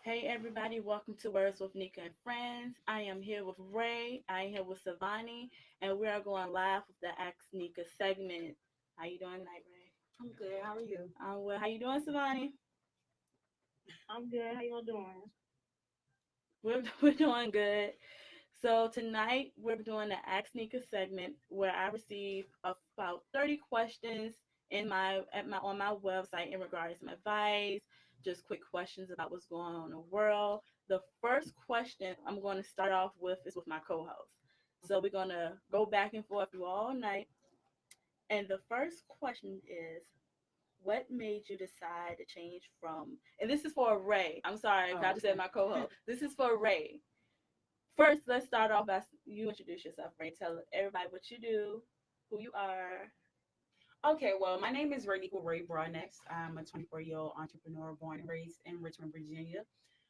Hey everybody, welcome to Words with Nika and Friends. I am here with Ray. I am here with Savani, and we are going live with the Ask Nika segment. How you doing tonight, Ray? I'm good. How are you? I'm well. How you doing, Savani? I'm good. How y'all doing? We're doing good. So tonight we're doing the Ask Nika segment where I receive about 30 questions in my on my website in regards to my advice, just quick questions about what's going on in the world. The first question I'm going to start off with is with my co-host. So we're gonna go back and forth through all night. And the first question is, what made you decide to change from? And this is for Ray. I'm sorry, Oh, I just said okay. my co-host. This is for Ray. First, let's start off by you introduce yourself, Ray. Tell everybody what you do, who you are. Okay, well, my name is Ray Broadnex. I'm a 24-year-old entrepreneur born and raised in Richmond, Virginia.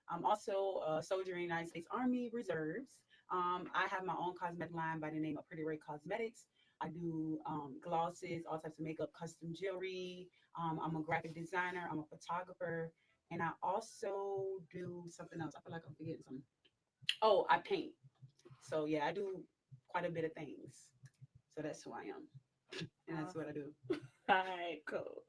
I'm also a soldier in the United States Army Reserves. I have my own cosmetic line by the name of Pretty Ray Cosmetics. I do glosses, all types of makeup, custom jewelry. I'm a graphic designer. I'm a photographer. And I also do something else. I feel like I'm forgetting something. Oh, I paint. So, yeah, I do quite a bit of things. So that's who I am. And that's what I do. All right, cool.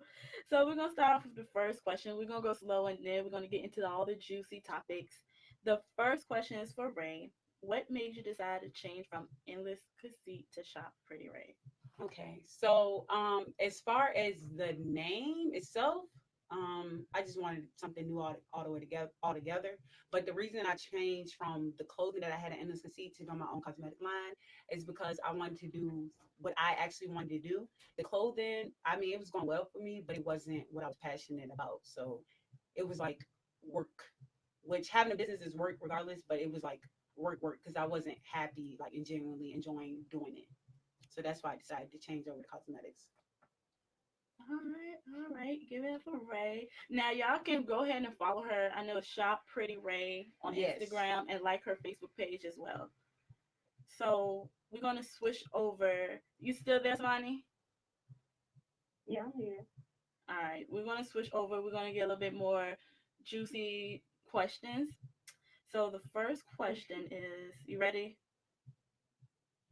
So we're gonna start off with the first question. We're gonna go slow, and then we're gonna get into all the juicy topics. The first question is for Ray. What made you decide to change from endless conceit to shop Pretty Ray? Okay, so as far as the name itself, I just wanted something new all the way together altogether. But the reason I changed from the clothing that I had at Endless Conceit to do my own cosmetic line is because I wanted to do what I actually wanted to do. The clothing, I mean, it was going well for me, but it wasn't what I was passionate about. So it was like work, which having a business is work regardless, but it was like work because I wasn't happy like and genuinely enjoying doing it. So that's why I decided to change over to cosmetics. All right. Give it up for Ray. Now y'all can go ahead and follow her. I know Shop Pretty Ray on Yes. Instagram and like her Facebook page as well. So we're gonna switch over. You still there, Svani? Yeah, I'm here. All right, we're gonna switch over. We're gonna get a little bit more juicy questions. So the first question is, you ready,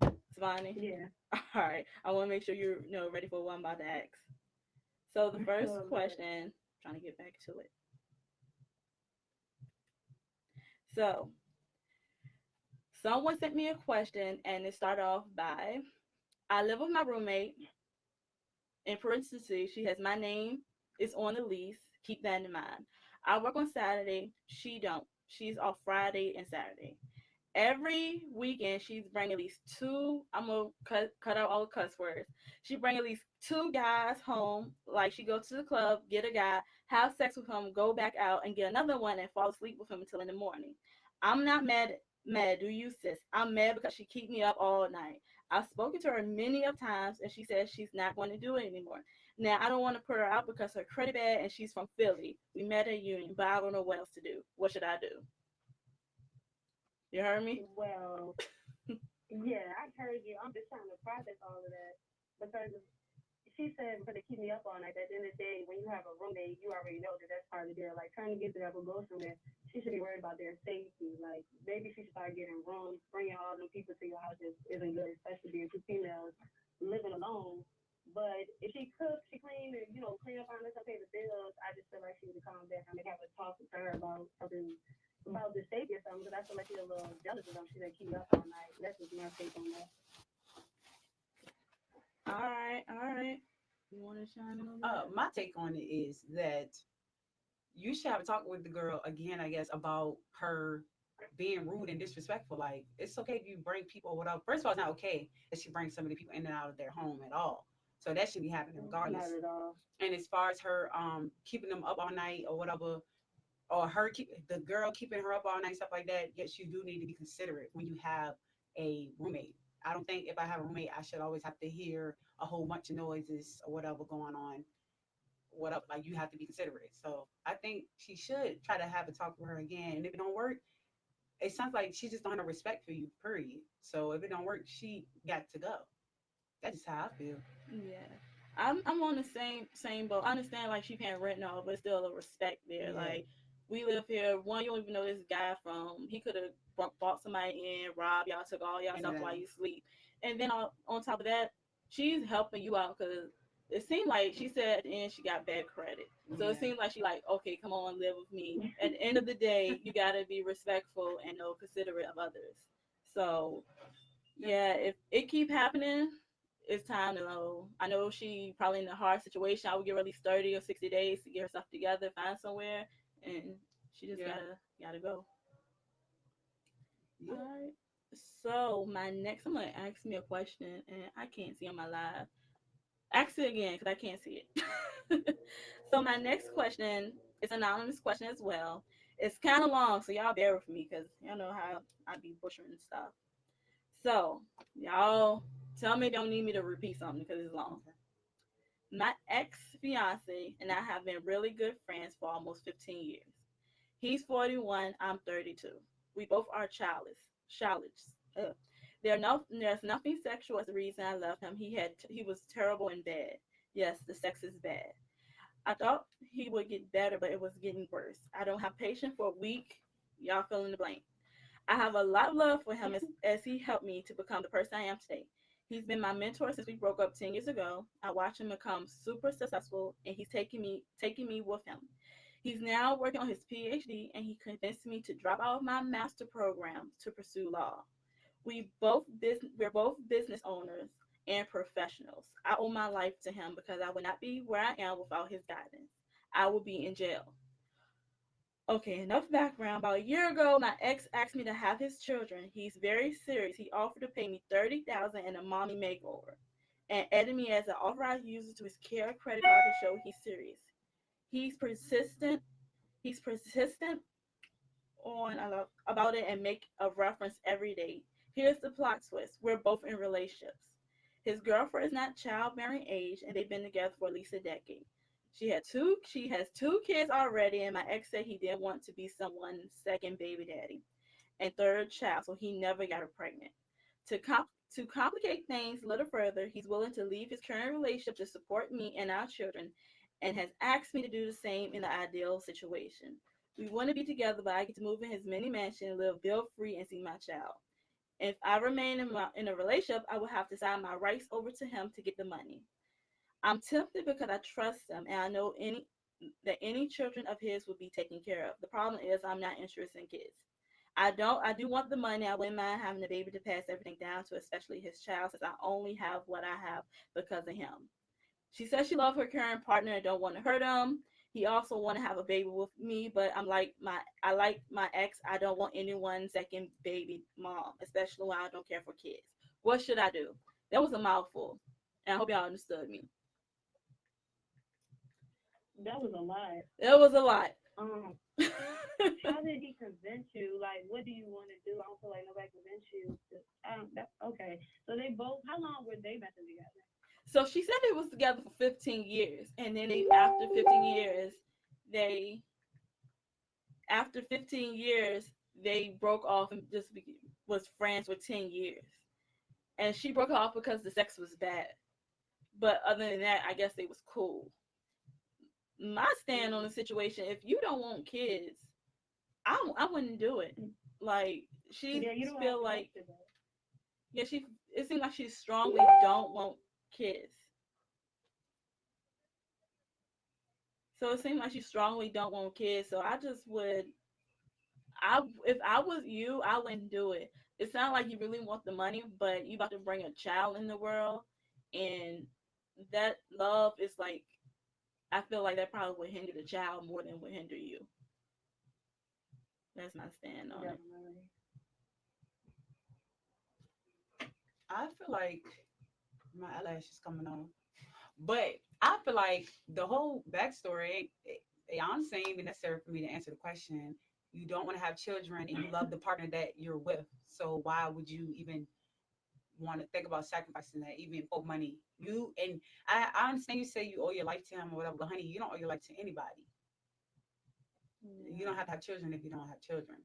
Svani? Yeah. All right, I want to make sure you're ready for what I'm about to ask. So the first Oh, Lord. question, trying to get back to it. So someone sent me a question, and it started off by, I live with my roommate. In parentheses, she has my name is on the lease. Keep that in mind. I work on Saturday. She don't. She's off Friday and Saturday. Every weekend, she's bringing at least two. I'm gonna cut out all the cuss words. She bring at least two guys home. Like she go to the club, get a guy, have sex with him, go back out and get another one and fall asleep with him until in the morning. I'm not mad, do you, sis? I'm mad because she keep me up all night. I've spoken to her many of times and she says she's not going to do it anymore. Now I don't want to put her out because her credit bad and she's from Philly. We met at Union, but I don't know what else to do. What should I do? You heard me? Well, yeah, I heard you. I'm just trying to process all of that because she said for to keep me up all night. At the end of the day, when you have a roommate, you already know that that's part of their like trying to get there or go somewhere. She should be worried about their safety. Like maybe she should start getting rooms, bringing all them people to your house isn't good, especially being two females living alone. But if she cooks, she clean, and clean up on us and pay the bills, I just feel like she would calm down and have a talk with her about something about the safety or something. Because I feel like she's a little jealous of them. She didn't keep me up all night. That's just my take on that. All right, all right. You want to chime in on that? My take on it is that you should have a talk with the girl again, I guess, about her being rude and disrespectful. Like, it's okay if you bring people without. First of all, it's not okay that she brings so many people in and out of their home at all. So that should be happening Not regardless. at all. And as far as her keeping them up all night or whatever, or her keep the girl keeping her up all night, stuff like that, yes, you do need to be considerate when you have a roommate. I don't think if I have a roommate, I should always have to hear a whole bunch of noises or whatever going on. What up? Like you have to be considerate. So I think she should try to have a talk with her again. And if it don't work, it sounds like she just don't have no respect for you. Period. So if it don't work, she got to go. That's just how I feel. Yeah. I'm on the same boat. I understand like she paying rent and all, but still a respect there. Yeah. Like We live here. One, you don't even know this guy from. He could have bought somebody in, robbed y'all, took all y'all stuff while Exactly. you sleep. And then on top of that, she's helping you out because it seemed like she said at the end she got bad credit. So it Yeah. seemed like she like, okay, come on, live with me. At the end of the day, you gotta be respectful and know considerate of others. So Yep. yeah, if it keep happening, it's time to know. I know she probably in a hard situation. I would give her at least 30 or 60 days to get herself together, find somewhere, and she just Yeah. gotta go. All Yeah. right. So my next, I'm gonna ask me a question, and I can't see on my live. Ask it again because I can't see it. So my next question is an anonymous question as well. It's kind of long, so y'all bear with me because y'all know how I be butchering stuff. So y'all tell me if y'all need me to repeat something because it's long. Okay. My ex fiance and I have been really good friends for almost 15 years. He's 41, I'm 32. We both are childish. Ugh. There's nothing sexual as the reason I left him. He was terrible and bad. Yes, the sex is bad. I thought he would get better, but it was getting worse. I don't have patience for a week. Y'all fill in the blank. I have a lot of love for him as he helped me to become the person I am today. He's been my mentor since we broke up 10 years ago. I watched him become super successful and he's taking me with him. He's now working on his PhD and he convinced me to drop out of my master program to pursue law. We're both business owners and professionals. I owe my life to him because I would not be where I am without his guidance. I would be in jail. Okay, enough background. About a year ago, my ex asked me to have his children. He's very serious. He offered to pay me 30,000 and a mommy makeover, and added me as an authorized user to his care credit card to show he's serious. He's persistent. He's persistent about it and make a reference every day. Here's the plot twist: we're both in relationships. His girlfriend is not childbearing age, and they've been together for at least a decade. She has two kids already, and my ex said he didn't want to be someone's second baby daddy and third child, so he never got her pregnant. To to complicate things a little further, he's willing to leave his current relationship to support me and our children, and has asked me to do the same in the ideal situation. We want to be together, but I get to move in his mini mansion, live bill free, and see my child. If I remain in a relationship, I will have to sign my rights over to him to get the money. I'm tempted because I trust him and I know any children of his will be taken care of. The problem is I'm not interested in kids. I do want the money. I wouldn't mind having the baby to pass everything down to, especially his child, since I only have what I have because of him. She says she loves her current partner and don't want to hurt him. He also want to have a baby with me, but I like my ex. I don't want anyone's second baby mom, especially when I don't care for kids. What should I do? That was a mouthful, and I hope y'all understood me. That was a lot. It was a lot. Um, how did he convince you? Like, what do you want to do? I don't feel like nobody convinced you. Okay. So they both. How long were they been together? So she said they was together for 15 years, and then after 15 years, they after 15 years they broke off and was friends for 10 years. And she broke off because the sex was bad. But other than that, I guess they was cool. My stand on the situation: if you don't want kids, I wouldn't do it. Like she Yeah, you don't have feel to like have to though. yeah, she it seems like she strongly don't want kids. So it seems like she strongly don't want kids. So I just would I if I was you, I wouldn't do it. It sounds like you really want the money, but you about to bring a child in the world, and that love is like I feel like that probably would hinder the child more than would hinder you. That's my stand on it. Definitely. I feel like my eyelash is coming off, but I feel like the whole backstory honestly ain't even necessary for me to answer the question. You don't want to have children and you love the partner that you're with. So why would you even want to think about sacrificing that, even for money? I understand you say you owe your life to him or whatever, but honey, you don't owe your life to anybody. You don't have to have children if you don't have children.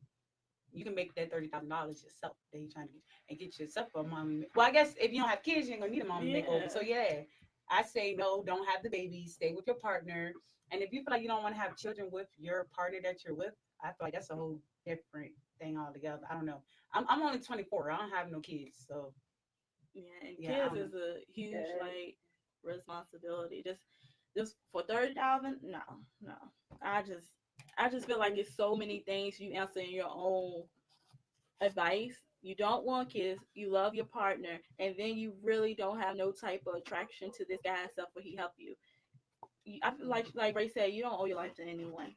You can make that $30,000 yourself that you're trying to get and get yourself a mommy. Well, I guess if you don't have kids, you ain't gonna need a mommy makeover. Yeah. So yeah, I say no, don't have the baby, stay with your partner. And if you feel like you don't want to have children with your partner that you're with, I feel like that's a whole different thing altogether. I don't know. I'm only 24. I don't have no kids, so Yeah, and yeah, I kids don't know. is a huge Yeah. like responsibility. Just for 30,000, no, no. I just I just feel like it's so many things you answer in your own advice. You don't want kids, you love your partner, and then you really don't have no type of attraction to this guy except for he help you. I feel like Ray said, you don't owe your life to anyone.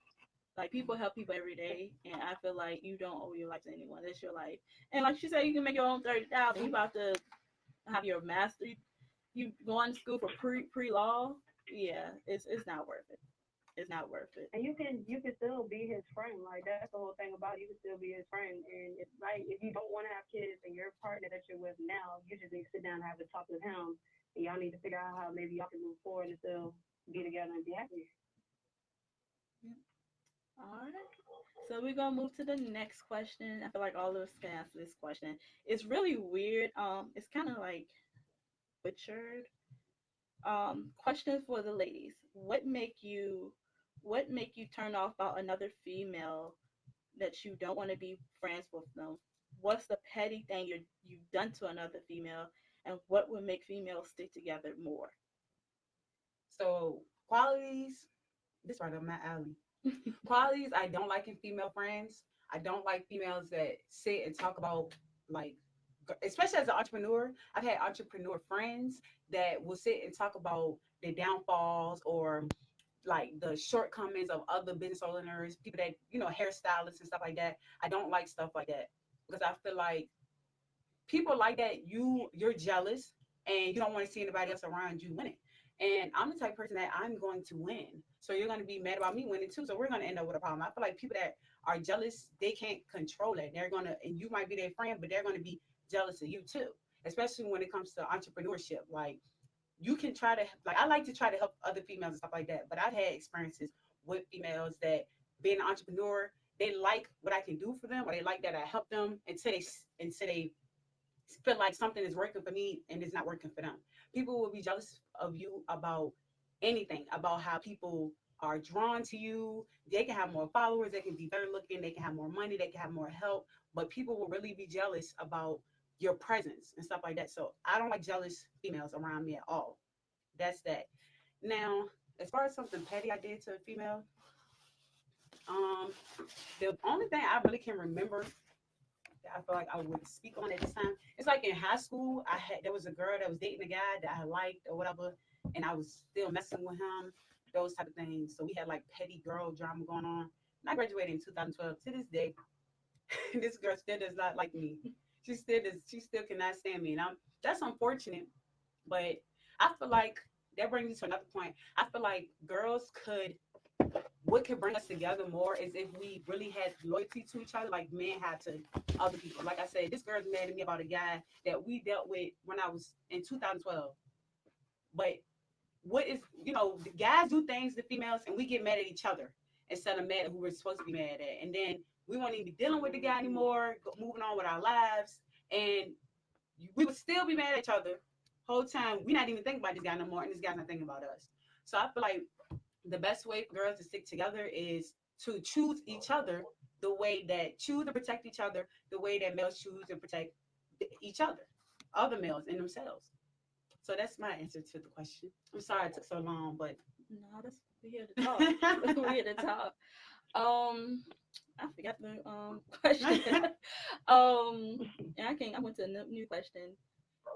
Like people help people every day, and I feel like you don't owe your life to anyone. It's your life, and like she said, you can make your own 30,000. You about to have your master. You going to school for pre law. Yeah, it's not worth it. It's not worth it. And you can still be his friend. Like that's the whole thing about it. You can still be his friend. And it's like if you don't want to have kids and your partner that you're with now, you just need to sit down and have a talk with him. And y'all need to figure out how maybe y'all can move forward and still be together and be happy. All right. So we're gonna move to the next question. I feel like all of us can answer this question. It's really weird. It's kind of like butchered. Question for the ladies: what make you turn off about another female that you don't want to be friends with them? What's the petty thing you've done to another female, and what would make females stick together more? So qualities, this right up my alley. Qualities I don't like in female friends. I don't like females that sit and talk about like, especially as an entrepreneur. I've had entrepreneur friends that will sit and talk about their downfalls or like the shortcomings of other business owners, people that hairstylists and stuff like that. I don't like stuff like that because I feel like people like that, you're jealous and you don't want to see anybody else around you winning. And I'm the type of person that I'm going to win. So you're going to be mad about me winning too. So we're going to end up with a problem. I feel like people that are jealous, they can't control it. They're going to, and you might be their friend, but they're going to be jealous of you too, especially when it comes to entrepreneurship. Like you can try to, like, I like to try to help other females and stuff like that. But I've had experiences with females that being an entrepreneur, they like what I can do for them, or they like that I help them until they feel like something is working for me and it's not working for them. People will be jealous of you about anything, about how people are drawn to you. They can have more followers, they can be better looking, they can have more money, they can have more help, but people will really be jealous about your presence and stuff like that. So I don't like jealous females around me at all. That's that. Now, as far as something petty I did to a female, um, the only thing I really can remember that I feel like I would speak on at this time. It's like in high school, there was a girl that was dating a guy that I liked or whatever, and I was still messing with him, those type of things. So we had like petty girl drama going on. And I graduated in 2012. To this day, this girl still does not like me. She still cannot stand me, and that's unfortunate. But I feel like that brings me to another point. I feel like girls could what could bring us together more is if we really had loyalty to each other, like men had to other people. Like I said, this girl's mad at me about a guy that we dealt with when I was in 2012. But what is, the guys do things to females and we get mad at each other instead of mad at who we're supposed to be mad at. And then we won't even be dealing with the guy anymore, moving on with our lives. And we would still be mad at each other whole time. We're not even thinking about this guy no more, and this guy's not thinking about us. So I feel like the best way for girls to stick together is to choose each other the way that choose to protect each other the way that males choose to protect each other, other males and themselves. So that's my answer to the question. I'm sorry it took so long, but No, that's we're here to talk. We're here to talk. I forgot the question. And I went to a new question.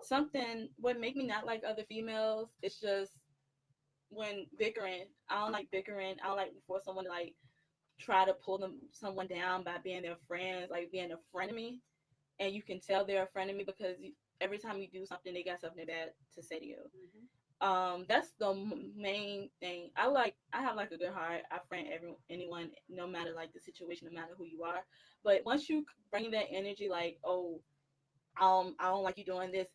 Something what make me not like other females is just when bickering. I don't like bickering. I don't like for someone to like try to pull someone down by being their friends, like being a frenemy, and you can tell they're a frenemy because every time you do something, they got something bad to say to you. That's the main thing. I have like a good heart. I friend anyone, no matter like the situation, no matter who you are. But once you bring that energy, like, oh, I don't like you doing this.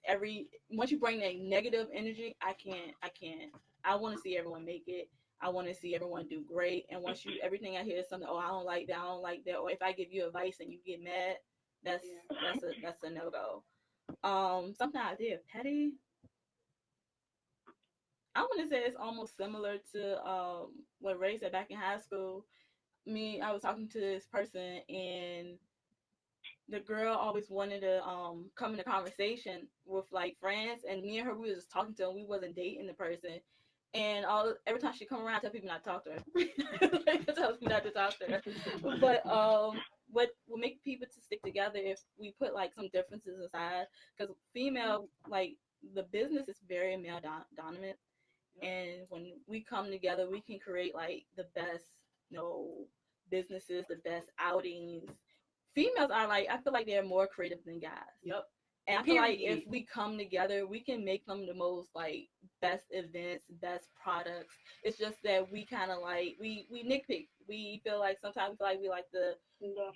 Once you bring that negative energy, I can't. I want to see everyone make it. I want to see everyone do great. And once you everything I hear is something, oh, I don't like that, I don't like that, or if I give you advice and you get mad, that's yeah. that's a no go. Something I did petty. I want to say it's almost similar to what Ray said back in high school. I was talking to this person, and the girl always wanted to come in a conversation with like friends, and me and her, we was just talking to them. We wasn't dating the person, and every time she come around, I tell people not to talk to her. Like, I tell people not to talk to her. But what will make people to stick together if we put like some differences aside? Because female, like, the business is very male dominant, and when we come together, we can create like the best, you know, businesses, the best outings. Females are like, I feel like they're more creative than guys. Yep. And I feel like if we come together, we can make them the most like best events, best products. It's just that we kind of like we nitpick. We feel like sometimes we feel like we like the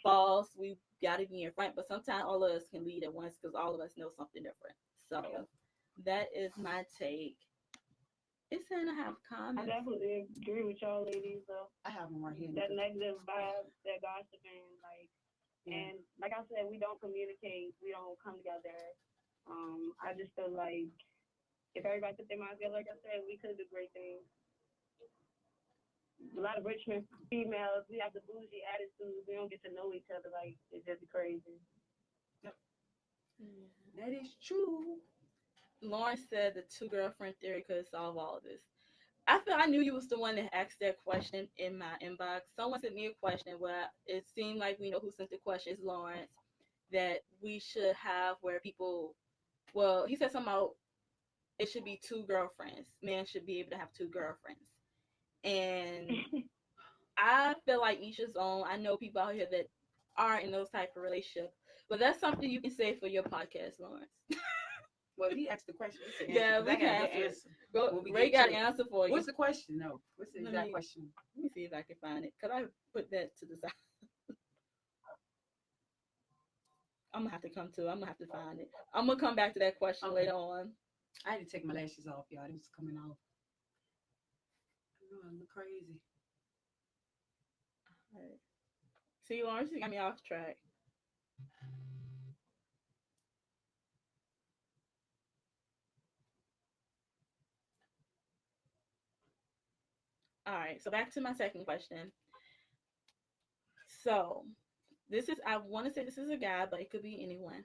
boss. We gotta be in front, but sometimes all of us can lead at once because all of us know something different. So that is my take. It's saying I have I comments. definitely agree with y'all ladies though. I have one right here. That negative vibe, that gossiping, like, and like I said, we don't communicate, we don't come together. I just feel like if everybody put their minds together, like I said, we could do great things. A lot of Richmond females, we have the bougie attitudes. We don't get to know each other. Like, it's just crazy. Yep. That is true. Lauren said the two girlfriend theory could solve all of this. I knew you was the one that asked that question in my inbox. Someone sent me a question where it seemed like we know who sent the question. It's Lawrence, that we should have where people, well, he said something about it should be two girlfriends. Men should be able to have two girlfriends. And I feel like each his own. I know people out here that are in those type of relationships. But that's something you can say for your podcast, Lawrence. Well, he asked the question. Yeah, we can answer. Ray got an answer for you. What's the question? No. What's the exact question? Let me see if I can find it. Because I put that to the side. I'm going to have to come to it. I'm going to have to find it. I'm going to come back to that question later on. I had to take my lashes off, y'all. It was coming off. I know, I look crazy. All right. See, Lawrence, you got me off track. All right, so back to my second question. So, I want to say this is a guy, but it could be anyone.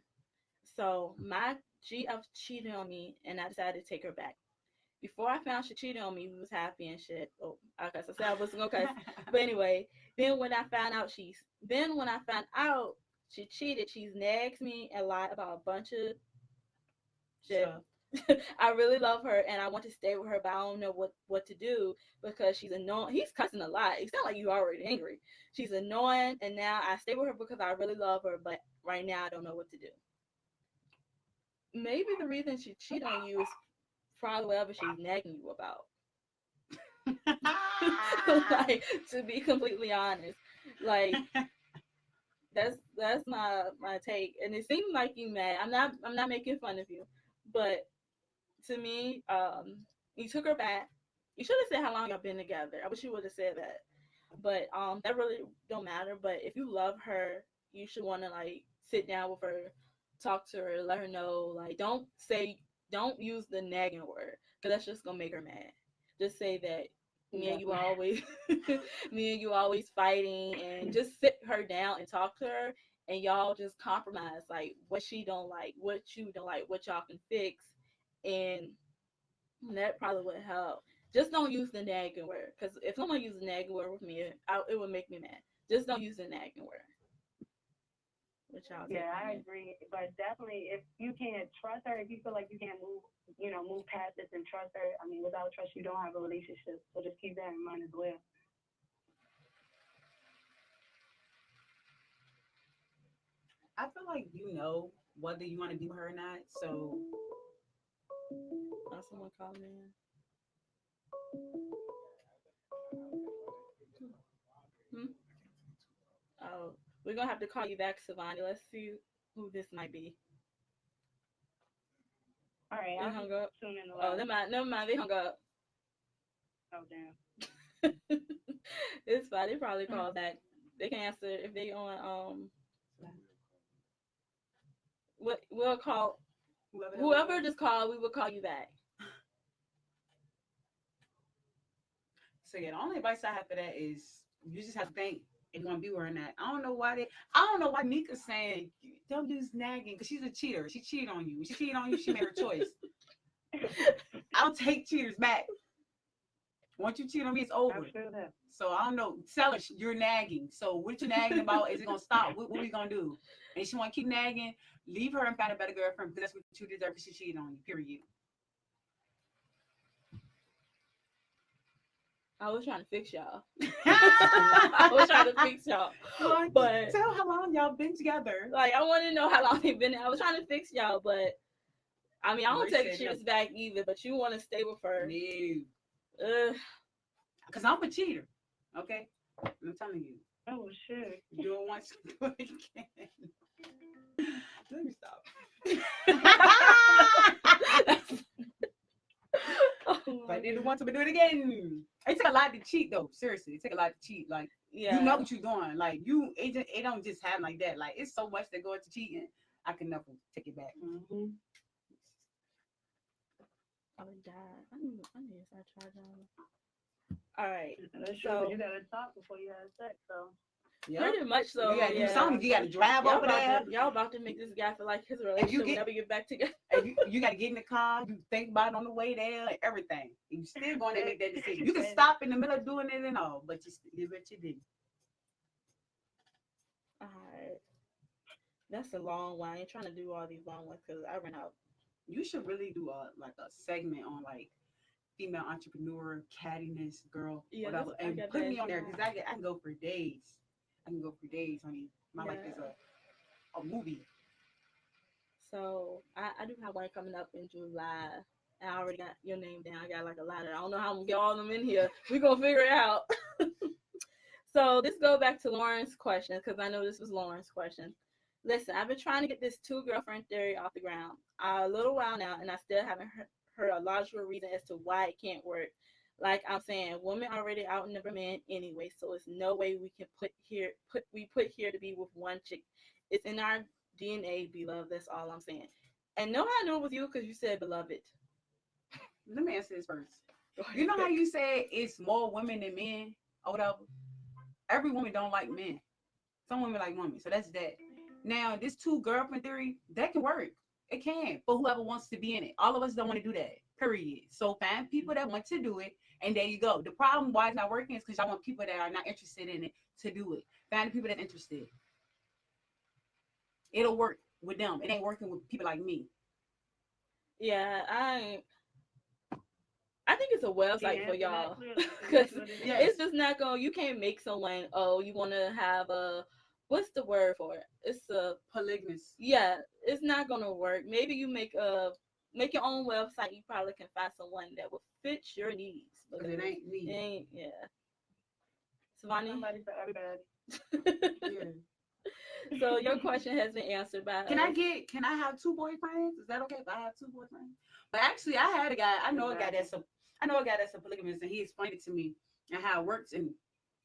So, my GF cheated on me, and I decided to take her back. Before I found she cheated on me, we was happy and shit. Oh, I guess I said I wasn't gonna cuss. But anyway, when I found out she cheated, she's nagged me a lot about a bunch of shit. I really love her and I want to stay with her, but I don't know what to do because she's annoying. He's cussing a lot. It sounds like you already angry. She's annoying, and now I stay with her because I really love her, but right now I don't know what to do. Maybe the reason she cheated on you is probably whatever she's nagging you about. Like, to be completely honest, like that's my take, and it seems like you mad. I'm not making fun of you, but to me, you took her back. You should have said how long y'all been together. I wish you would have said that. But that really don't matter. But if you love her, you should want to like sit down with her, talk to her, let her know. Like, don't use the nagging word because that's just gonna make her mad. Just say that me and you always, me and you always fighting, and just sit her down and talk to her, and y'all just compromise. Like, what she don't like, what you don't like, what y'all can fix, and that probably would help. Just don't use the nagging word, because if someone uses the nagging word with me, it would make me mad. Just don't use the nagging word. Yeah, I agree. But definitely, if you can't trust her, if you feel like you can't move past this and trust her, I mean, without trust, you don't have a relationship. So just keep that in mind as well. I feel like you know whether you want to be with her or not. So, someone calling in. Oh, we're gonna have to call you back, Savani. Let's see who this might be. All right, they hung up. Oh, never mind. They hung up. Oh, damn. It's fine. They probably call back. They can answer if they on We'll call whoever just called. We will call you back. So yeah, the only advice I have for that is you just have to think if you want to be where or not. I don't know why Neka's saying don't use nagging because she's a cheater. She cheated on you. When she cheated on you, she made her choice. I don't take cheaters back. Once you cheat on me, it's over. I feel that. So I don't know. Tell her you're nagging. So what you nagging about? Is it gonna stop? What we gonna do? And if she want to keep nagging, leave her and find a better girlfriend because that's what you deserve. Because she cheated on you. Period. I was trying to fix y'all. I was trying to fix y'all. But tell how long y'all been together. like, I want to know how long they've been. I was trying to fix y'all, but I mean, I don't take Listen, cheaters back either. But you want to stay with her? No. Because I'm a cheater. Okay, I'm telling you. Oh shit. Do it once, do it again. Let me stop. If I did it once, I'm gonna do it again. It take a lot to cheat, though. Seriously, it take a lot to cheat. Like, Yeah. you know what you're doing. Like, it don't just happen like that. Like, it's so much that go into cheating. I can never take it back. Mm-hmm. I would die. I need to start charging. All right. That's So- true. You gotta talk before you have sex. So. Yep. Pretty much so. You gotta do yeah. something. You gotta drive Y'all over there. y'all about to make this guy feel like his relationship will never get back together. And you got to get in the car. You think about it on the way there and everything. And you still going to make that decision. You can stop in the middle of doing it and all, but you still do what you do. All right. That's a long one. I ain't trying to do all these long ones because I ran out. You should really do a segment on like female entrepreneur, cattiness, girl, Yeah, whatever, I and got put that me on there too. because I can go for days. I can go for days, honey. My life is a movie. So I do have one coming up in July. And I already got your name down. I got like a lot of. I don't know how I'm gonna get all of them in here. We're gonna figure it out. So this go back to Lauren's question because I know this was Lauren's question. Listen, I've been trying to get this 2-girlfriend theory off the ground a little while now, and I still haven't heard a logical reason as to why it can't work. Like I'm saying, women already outnumber men anyway, so it's no way we can put here to be with one chick. It's in our DNA, beloved. That's all I'm saying. And know how I know it was you because you said beloved. Let me answer this first. You know how you said it's more women than men or whatever? Every woman don't like men. Some women like women, so that's that. Now, this 2-girlfriend theory, that can work. It can, for whoever wants to be in it. All of us don't want to do that, period. So find people that want to do it, and there you go. The problem why it's not working is because y'all want people that are not interested in it to do it. Find the people that's interested. It'll work with them. It ain't working with people like me. Yeah, I think it's a website for y'all. Because It's just not going. You can't make someone. Oh, you want to have a. What's the word for it? It's a Polygamous. yeah. It's not gonna work. Maybe you make your own website. You probably can find someone that will fit your needs. Because it ain't me. It ain't yeah. Savani. somebody for everybody. Yeah. So your question has been answered by. Can I have 2 boyfriends? Is that okay if I have 2 boyfriends? But actually, I had a guy. I know a guy that's a polygamist, and he explained it to me and how it works. And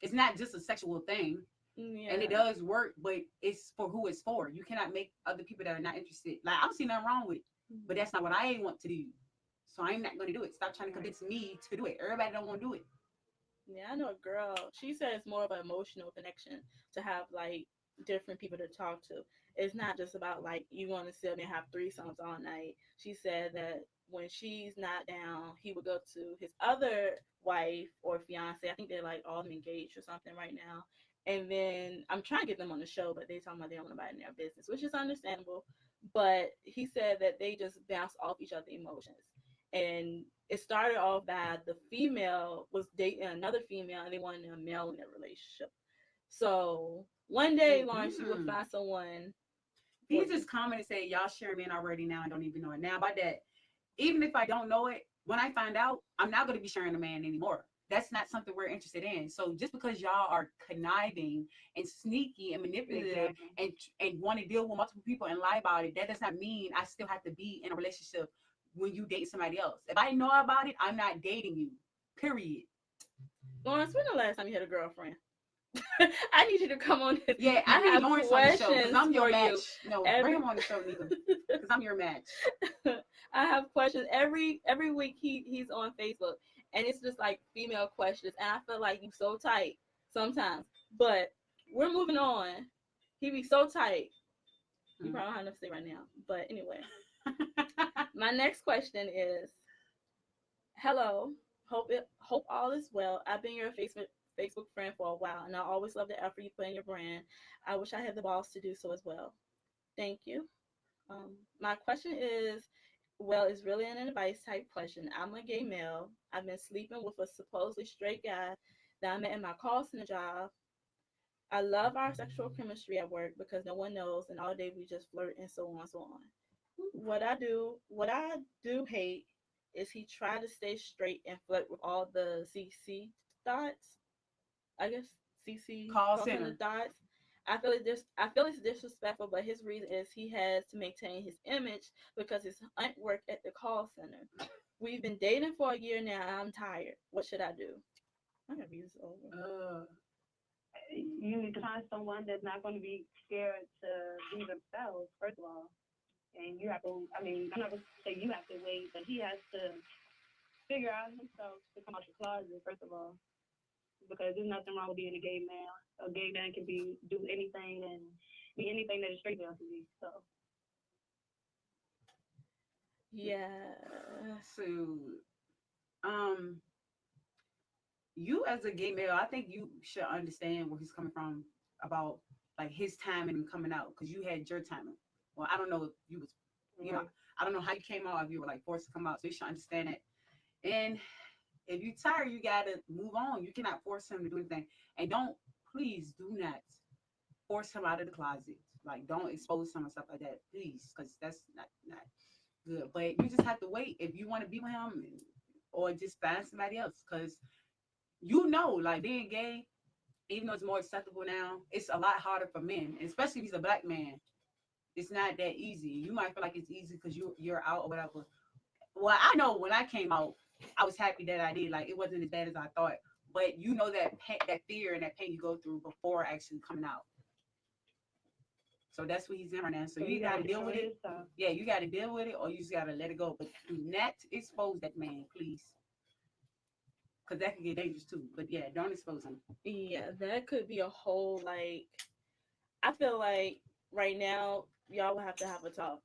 it's not just a sexual thing, Yeah. and it does work, but it's for who it's for. You cannot make other people that are not interested. Like I don't see nothing wrong with it, but that's not what I want to do. So I'm not going to do it. Stop trying to convince me to do it. Everybody don't want to do it. Yeah, I know a girl. She said it's more of an emotional connection to have like different people to talk to. It's not just about like you want to sit there and have threesomes all night. She said that when she's not down, he would go to his other wife or fiance. I think they're like all engaged or something right now. And then I'm trying to get them on the show, but they talking about they don't want to buy in their business, which is understandable. But he said that they just bounce off each other's emotions. And it started off by the female was dating another female and they wanted a male in their relationship. So one day, Lauren, she would find someone. He just commented and say, y'all share men already now and don't even know it. Now, by that, even if I don't know it, when I find out, I'm not going to be sharing a man anymore. That's not something we're interested in. So just because y'all are conniving and sneaky and manipulative and want to deal with multiple people and lie about it, that does not mean I still have to be in a relationship when you date somebody else. If I know about it, I'm not dating you. Period. Lawrence, when the last time you had a girlfriend? I need you to come on this. Yeah, I need Lawrence on the show because I'm your match. No, bring him on the show, Neka, because I'm your match. I have questions every week. He's on Facebook, and it's just like female questions, and I feel like you so tight sometimes. But we're moving on. He be so tight. You probably don't have enough to say right now. But anyway, my next question is, hello. Hope all is well. I've been your Facebook friend for a while, and I always love the effort you put in your brand. I wish I had the balls to do so as well. Thank you. My question is, well, it's really an advice type question. I'm a gay male. I've been sleeping with a supposedly straight guy that I met in my call center job. I love our sexual chemistry at work because no one knows, and all day we just flirt and so on and so on. What I do hate is he tried to stay straight and flirt with all the CC dots. I guess CC Call call center. center dots. I feel it's disrespectful, but his reason is he has to maintain his image because his aunt worked at the call center. We've been dating for a year now, and I'm tired. What should I do? I gotta read this over. You need to find someone that's not going to be scared to be themselves, first of all. And you have to, I mean, I'm not going to say you have to wait, but he has to figure out himself to come out the closet, first of all. Because there's nothing wrong with being a gay man. A gay man can do anything and be anything that a straight man can be. So Yeah. So, um, you as a gay male, I think you should understand where he's coming from about like his timing and coming out because you had your timing. Well, I don't know if you was, you know, I don't know how you came out if you were like forced to come out. So you should understand it. And if you're tired, you gotta move on. You cannot force him to do anything. And please do not force him out of the closet. Like, don't expose him and stuff like that, please, because that's not good. But you just have to wait if you want to be with him, or just find somebody else. Because like being gay, even though it's more acceptable now, it's a lot harder for men, especially if he's a black man. It's not that easy. You might feel like it's easy because you're out or whatever. Well, I know when I came out, I was happy that I did. Like it wasn't as bad as I thought. But you know that that fear and that pain you go through before actually coming out. So that's what he's in right now. So you got to deal with it. Yeah, you got to deal with it, or you just got to let it go. But do not expose that man, please, because that can get dangerous too. But yeah, don't expose him. Yeah, that could be a whole like. I feel like right now y'all will have to have a talk.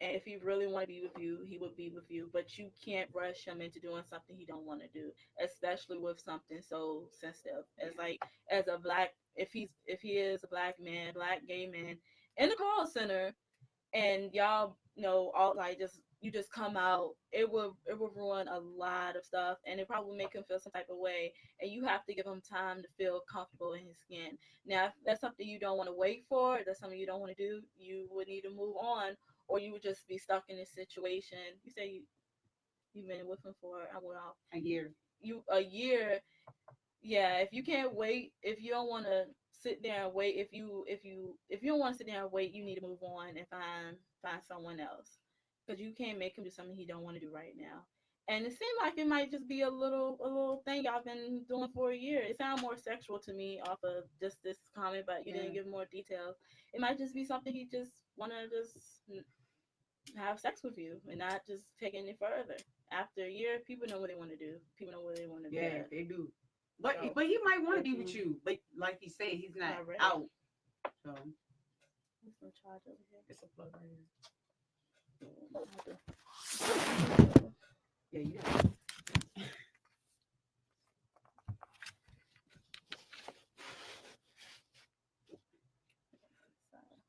And if he really want to be with you, he would be with you. But you can't rush him into doing something he don't want to do, especially with something so sensitive as like as a black. If he is a black man, black gay man in the call center, and y'all know all like just you just come out, it will ruin a lot of stuff, and it probably make him feel some type of way, and you have to give him time to feel comfortable in his skin. Now if that's something you don't want to wait for, if that's something you don't want to do, you would need to move on, or you would just be stuck in this situation. You say you've been with him for I went off A year. A year. Yeah, if you can't wait, if you don't want to sit there and wait, if you don't want to sit there and wait, you need to move on and find someone else, because you can't make him do something he don't want to do right now. And it seemed like it might just be a little thing y'all been doing for a year. It sounded more sexual to me off of just this comment, but you didn't give more details. It might just be something he just want to just have sex with you and not just take it any further. After a year, people know what they want to do. People know where they want to be. Yeah, they do. But he might want to be with you. But like he said, he's not out. So it's no charge over here. It's a plug right here. Yeah, you got it.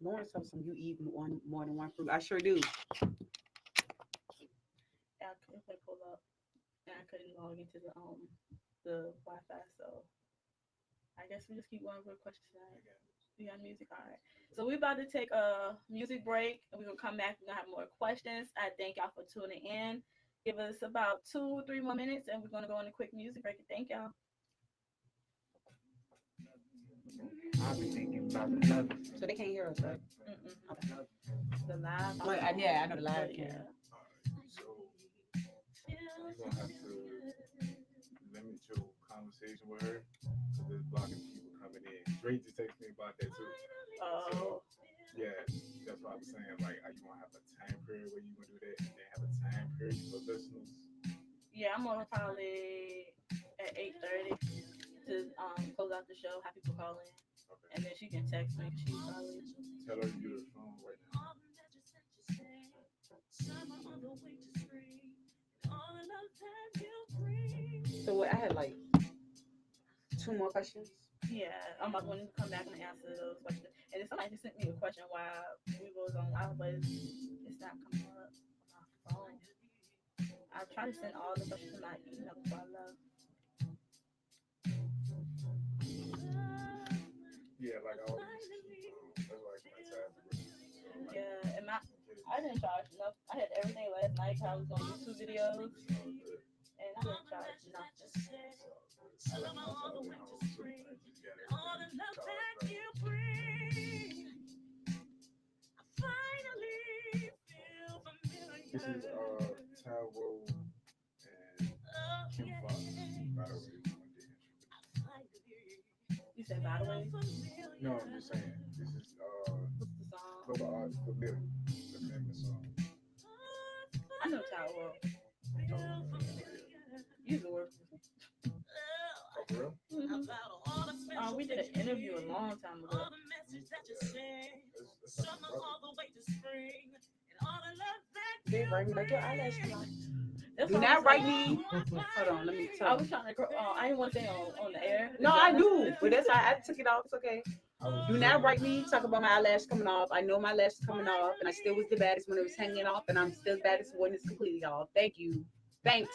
Lawrence told some you eat more than one fruit. I sure do. I couldn't pull up, and I couldn't log into the Wi-Fi, so I guess we just keep going with questions tonight. We got music, all right. So we're about to take a music break, and we're gonna come back. We're gonna have more questions. I thank y'all for tuning in. Give us about 2-3 more minutes, and we're gonna go on a quick music break. Thank y'all. I've been thinking about the love. So they can't hear us, right? Okay. The live. Well, yeah, I know the live. Yeah. So you're gonna have to limit your conversation with her because it's blocking people coming in. Drake just texted me about that too. So yeah, that's what I was saying. Like, are you gonna have a time period where you gonna do that, and then have a time period for listeners, Yeah, I'm on probably at 8:30 to close out the show. Have people call in, Okay. and then she can text me. She probably Tell her you get a phone right now. So what, I had like 2 more questions. yeah. I'm about to come back and answer those questions. And then somebody just sent me a question while we was on live, but it's not coming up on my phone. I try to send all the questions to my email before I left. Yeah, like I always keep. That's like my time to go. So like, Yeah, and in case. I didn't charge enough. I had everything last night. I was on YouTube videos, It's all good. and I didn't charge nothing. It's all good. I left my phone at home too. I just got everything charged up. This is Tyrone and Q Fox, by the way. You said by the way, No, I'm just saying. This is what's the song? from Familiar, the famous song. I know Tower. You can work. Oh, for real? We did an interview a long time ago. That's not my brother. They write me like your eyelash long. That's Do all not I'm write saying. me. Hold on, let me I tell. was trying to. I didn't want to say on the air. No, I do, but that's why I took it off. It's okay. I was Do not write me. Talk about my eyelash coming off. I know my lash is coming off, and I still was the baddest when it was hanging off, and I'm still the baddest when it's completely off. Thank you. Thanks.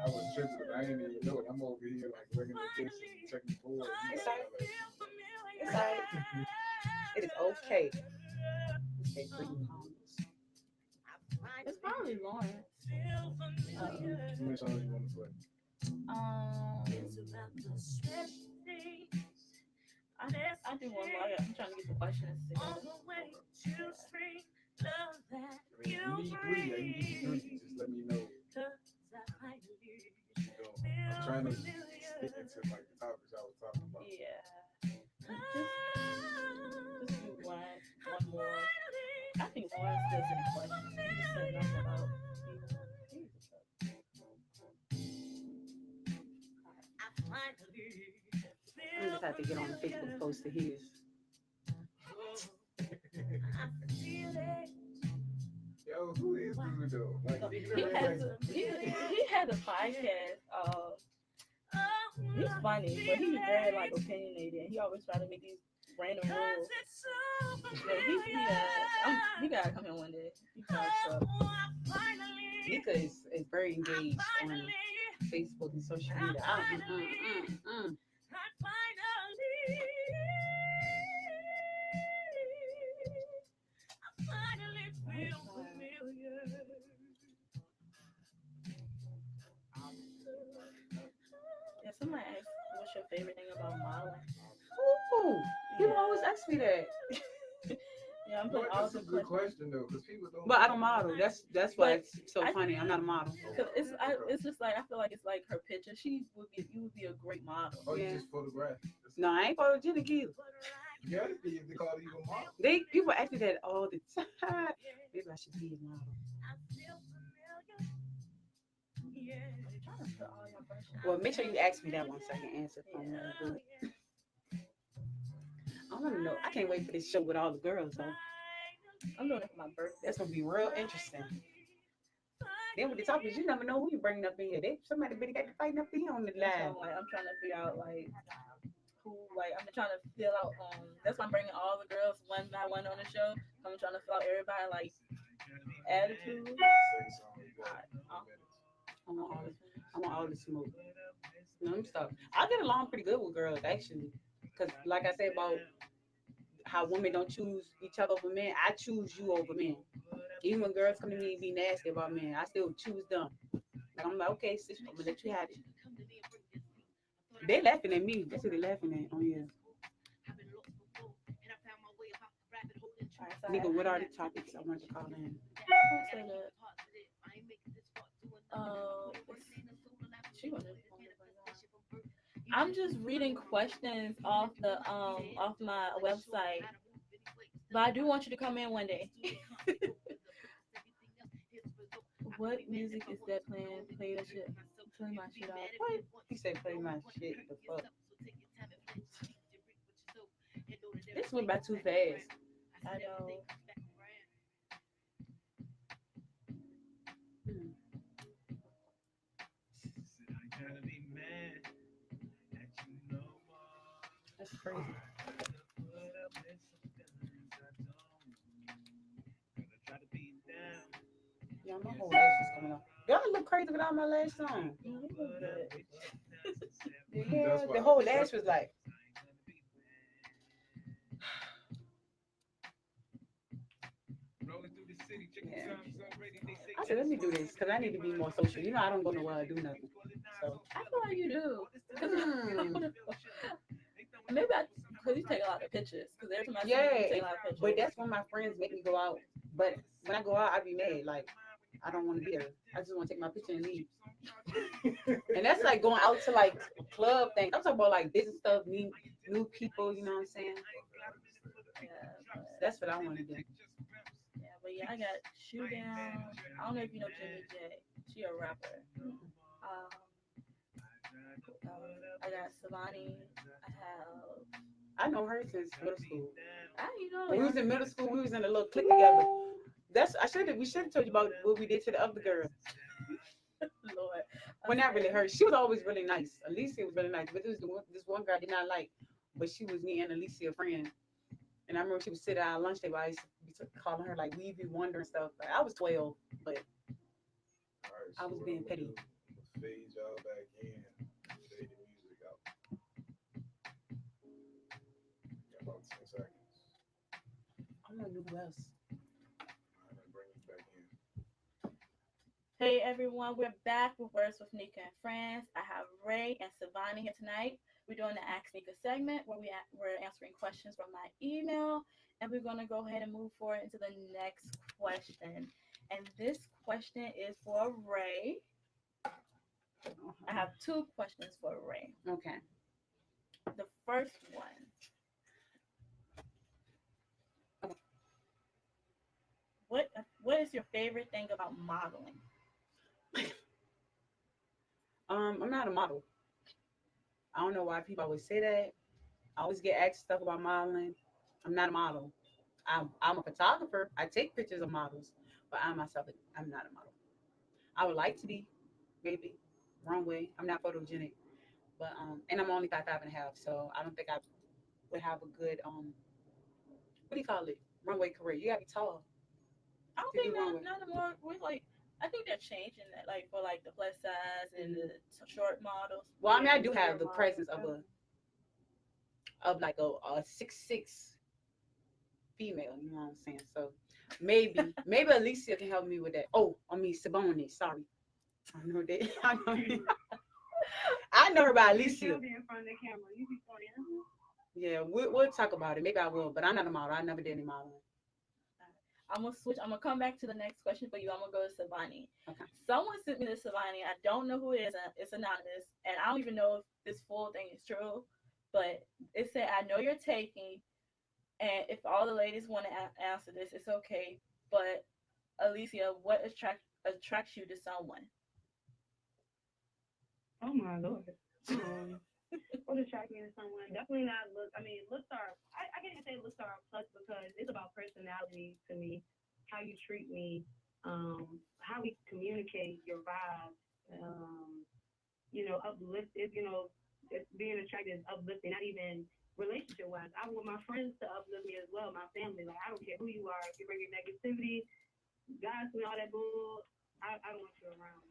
I was tripping, but I didn't even know it. I'm over here like looking at this and checking the board. It's all right. It's all right. It is okay. Okay, pretty palms. It's probably Lawrence. How many songs you want to play? I do one more. I'm trying to get the questions together. I mean, you need three. You need three. Just let me know what you're doing. I'm trying to stick into like the topics I was talking about. Yeah. Just do one more. I think Lawrence does any questions. He just said nothing about I just have to get on the Facebook post to his. Yo, who is this though? Like, he has a podcast. He's funny, but he's very like opinionated. He always try to make these random rules. But he gotta come here one day. Nika is very engaged on Facebook and social media. Yeah, somebody asked, "What's your favorite thing about modeling?" Ooh, people always ask me that. Yeah, I'm putting all that's a the good questions. question though, because people don't. But I don't model. That's why it's so funny. I'm not a model. Cause it's just like I feel like it's like her picture. You would be a great model. Oh, Yeah. you just photograph. No, I ain't photogenic either. You gotta be if they call you a model. People ask me that all the time. Maybe I should be a model. I'm trying to put all your questions. Well, make sure you ask me that one so I can answer from good. I want to know. I can't wait for this show with all the girls though. I'm doing it for my birthday. That's gonna be real interesting. Then with the topics, you never know who you bringing up in here. Somebody better got to fighting up in here on the live. So, like, I'm trying to figure out like who I'm trying to fill out. That's why I'm bringing all the girls one by one on the show. I'm trying to fill out everybody like attitude. I want all the smoke. No, I'm stuck. I get along pretty good with girls actually, because like I said about how women don't choose each other over men, I choose you over men. Even when girls come to me and be nasty about men, I still choose them. Like I'm like, okay, sis, I'm gonna let you have it. They laughing at me. That's what they laughing at on here. Nigga, what are the topics I want to call in? I'm just reading questions off my website, but I do want you to come in one day. What music is that playing? Play that shit. Play my shit off. What? You say play my shit. The fuck. This went by too fast. I know. Hmm, that's crazy. Yeah, my whole lash is coming off. Y'all look crazy without my lash on. Yeah, That's the why. whole lash was like. Yeah. I said, let me do this because I need to be more social. You know, I don't go nowhere or do nothing. So, I feel like you do. hmm. Maybe because you take a lot of pictures. Because every time I see you, you Yeah, take a lot of pictures. but that's when my friends make me go out. But when I go out, I be mad. Like, I don't want to be there. I just want to take my picture and leave. And that's like going out to like club things. I'm talking about like business stuff, meet new people. You know what I'm saying? Yeah, but That's what I want to do. I got Shoe Down. I don't know if you know Jimmy J. She a rapper. Um, I got Savani. I have. I know her since middle school. You know, When we was y'all. in middle school, we was in a little clique together. That's we should have told you about what we did to the other girl. Lord. Well, not really her. She was always really nice. Alicia was really nice, but this one girl I did not like. But she was me and Alicia friend. And I remember she would sit at our lunch table. I used to be calling her like Weavy Wonder and stuff. Like, I was 12, but Alright, I so was what being I'm gonna petty. do, I'm gonna fade y'all back in. Fade the music out. Got about 10 seconds. I don't know who else. I'm gonna bring you back in. Hey everyone, we're back with Words with Nika and Friends. I have Ray and Savani here tonight. We're doing the Ask Nika segment where we're answering questions from my email, and we're going to go ahead and move forward into the next question. And this question is for Ray. I have two questions for Ray. Okay. The first one, what is your favorite thing about modeling? I'm not a model. I don't know why people always say that. I always get asked stuff about modeling. I'm not a model. I'm a photographer. I take pictures of models, but I myself, I'm not a model. I would like to be, maybe, runway. I'm not photogenic, but and I'm only 5'5.5", so I don't think I would have a good what do you call it, runway career. You gotta be tall I don't to think do runway. not more with like I think they're changing that like for like the plus size and the short models. Well, I mean, I Yeah, do the have short the models. presence of like a 6'6" female. You know what I'm saying? So maybe Alysia can help me with that. Oh, I mean Saboni. Sorry, I know that. I know her by You Alysia. still be in front of the camera. You be playing. Yeah, we'll talk about it. Maybe I will, but I'm not a model. I never did any modeling. I'm gonna switch. I'm gonna come back to the next question for you. I'm gonna go to Savani. Okay. Someone sent me this Savani. I don't know who it is. It's anonymous, and I don't even know if this full thing is true. But it said, "I know you're taking, and if all the ladies want to answer this, it's okay. But Alysia, what attracts you to someone?" Oh my lord. What attracts me to someone? Definitely not look. I mean, looks are. I can't even say looks are a plus because it's about personality to me. How you treat me, how we communicate, your vibe, uplift. It's being attracted is uplifting. Not even relationship wise. I want my friends to uplift me as well. My family. Like I don't care who you are. If you're bringing negativity, gossip, and all that bull, I don't want you around.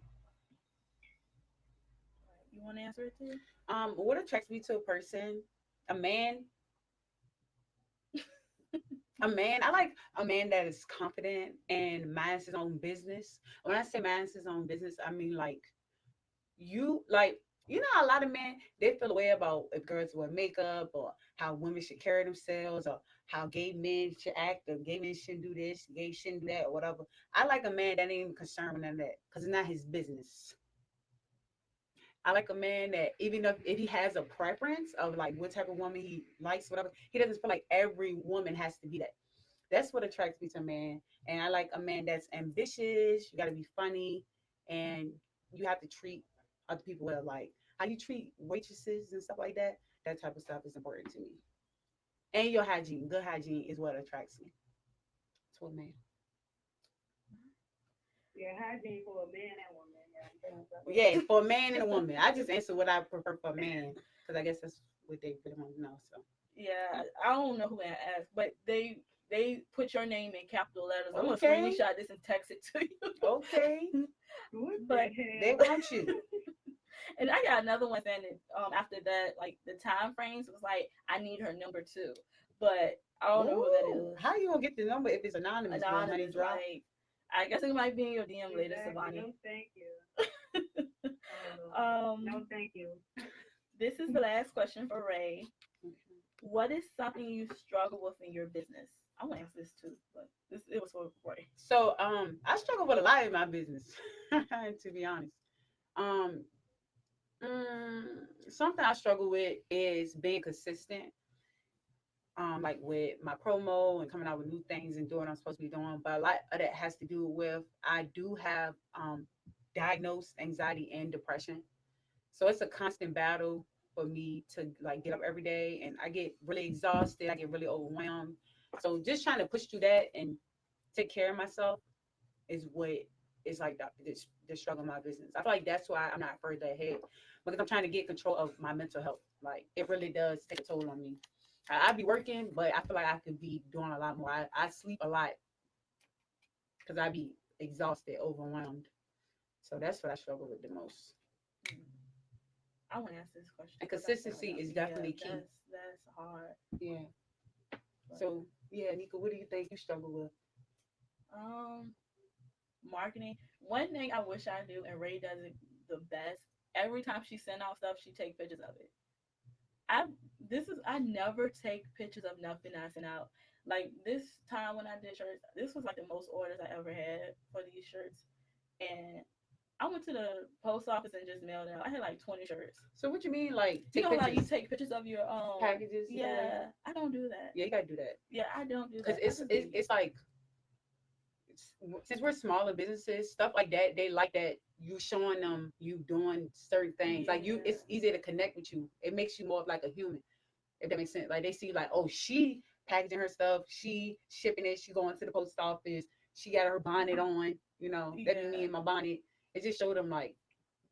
You want to answer it too? What attracts me to a person? A man. A man. I like a man that is confident and minds his own business. When I say minds his own business, I mean like you know a lot of men they feel a way about if girls wear makeup or how women should carry themselves or how gay men should act or gay men shouldn't do this, gay shouldn't do that or whatever. I like a man that ain't even concerned with none of that because it's not his business. I like a man that even if he has a preference of like what type of woman he likes, whatever, he doesn't feel like every woman has to be that. that's what attracts me to a man. And I like a man that's ambitious. You got to be funny, and you have to treat other people well. Like how you treat waitresses and stuff like that. That type of stuff is important to me. And your hygiene, good hygiene, is what attracts me to a man. Yeah, hygiene for a man and woman. Yeah, for a man and a woman. I just answer what I prefer for a man because I guess that's what they really want to know. So Yeah, I don't know who I asked, but they put your name in capital letters. I'm gonna okay, screenshot this and text it to you. okay, What But the they hell? want you. and I got another one saying that after that, like the time frames was like I need her number two, but I don't know who that Ooh, is. how you gonna get the number if it's anonymous? Will honey Anonymous, drop? like I guess it might be in your DM later, Exactly. Savani. No, thank you. Um, No, thank you. this is the last question for Ray. What is something you struggle with in your business? I want to answer this too, but this it was for Ray. So I struggle with a lot in my business, to be honest. Um, mm, something I struggle with is being consistent. Like with my promo and coming out with new things and doing what I'm supposed to be doing. But a lot of that has to do with I do have diagnosed anxiety and depression. So it's a constant battle for me to like get up every day, and I get really exhausted. I get really overwhelmed. So just trying to push through that and take care of myself is what is like the struggle in my business. I feel like that's why I'm not further ahead because I'm trying to get control of my mental health. Like it really does take a toll on me. I be working, but I feel like I could be doing a lot more. I sleep a lot because I be exhausted, overwhelmed. So that's what I struggle with the most. I want to answer this question. And 'Cause I feel consistency like is definitely key. That's hard. Yeah. But, So yeah, Nika, what do you think you struggle with? um, marketing. One thing I wish I do, and Ray does it the best. Every time she send out stuff, she take pictures of it. I I never take pictures of nothing I send out. Like this time when I did shirts, this was like the most orders I ever had for these shirts, and I went to the post office and just mailed it out. I had like 20 shirts. So what you mean, like You take know, like you pictures, take pictures of your packages? And stuff like Yeah, that? I don't do that. Yeah, you gotta do that Yeah, I don't do because that. it's like since we're smaller businesses, stuff like that, they like that you showing them you doing certain things. Like you, Yeah. it's easier to connect with you. It makes you more of like a human, if that makes sense. Like they see like, oh, she packaging her stuff, she shipping it, she going to the post office, she got her bonnet on, that be me Yeah. and my bonnet. It just showed them like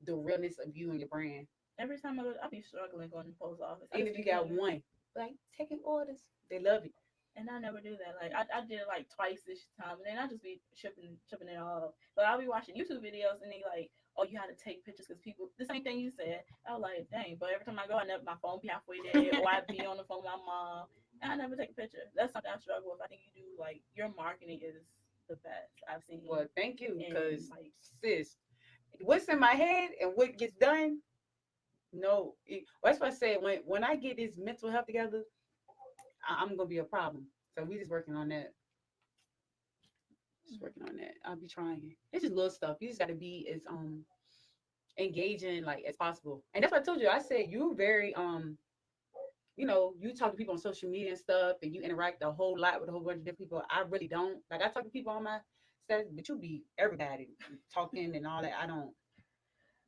the realness of you and your brand. Every time I go, I be struggling going to the post office. I Even just if you be got doing it. one, like taking orders, they love it. And I never do that. Like I did it like twice this time, and then I just be shipping it all. But I'll be watching YouTube videos, and they like, oh, you had to take pictures because people. The same thing you said. I was like, dang. But every time I go, I never my phone be halfway dead, or I be on the phone with my mom, and I never take a picture. That's something I struggle with. I think you do like your marketing is the best I've seen. Well, thank you, And, because like, sis, what's in my head and what gets done. No, that's why I said when I get this mental health together, I'm gonna be a problem. So we just working on that. Just working on that. I'll be trying. It's just little stuff. You just gotta be as engaging like as possible. And that's what I told you. I said you very you talk to people on social media and stuff, and you interact a whole lot with a whole bunch of different people. I really don't. Like I talk to people on my status, but you be everybody talking and all that. I don't.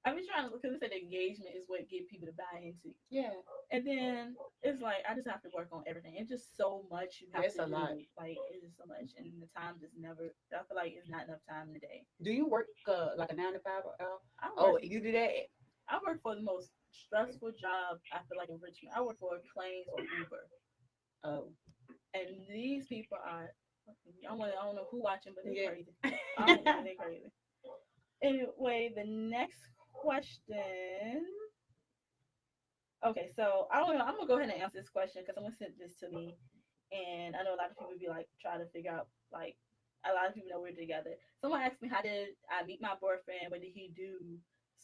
I be trying to because it said engagement is what get people to buy into. Yeah. And then it's like I just have to work on everything. It's just so much you have It's to a do. lot. Like it's just so much, and the time just never. I feel like it's not enough time in the day. Do you work like a 9 to 5? I Oh, work. you do that? I work for the most stressful job I feel like in Richmond. I work for Planes or Uber, Oh, and these people are. I don't know who watching, but they're yeah. crazy. I don't know, they're crazy. Anyway, the next question. Okay, so I don't know. I'm gonna go ahead and answer this question because someone sent this to me, and I know a lot of people be like trying to figure out like a lot of people know we're together. Someone asked me how did I meet my boyfriend? What did he do?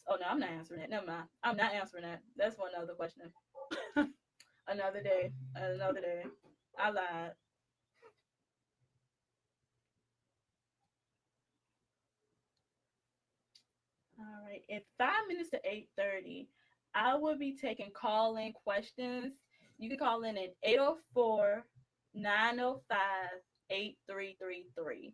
Oh no, I'm not answering that. Never mind. I'm not answering that. That's for another question. Another day. Another day. I lied. All right. In 5 minutes to 8:30, I will be taking call-in questions. You can call in at 804-905 8333.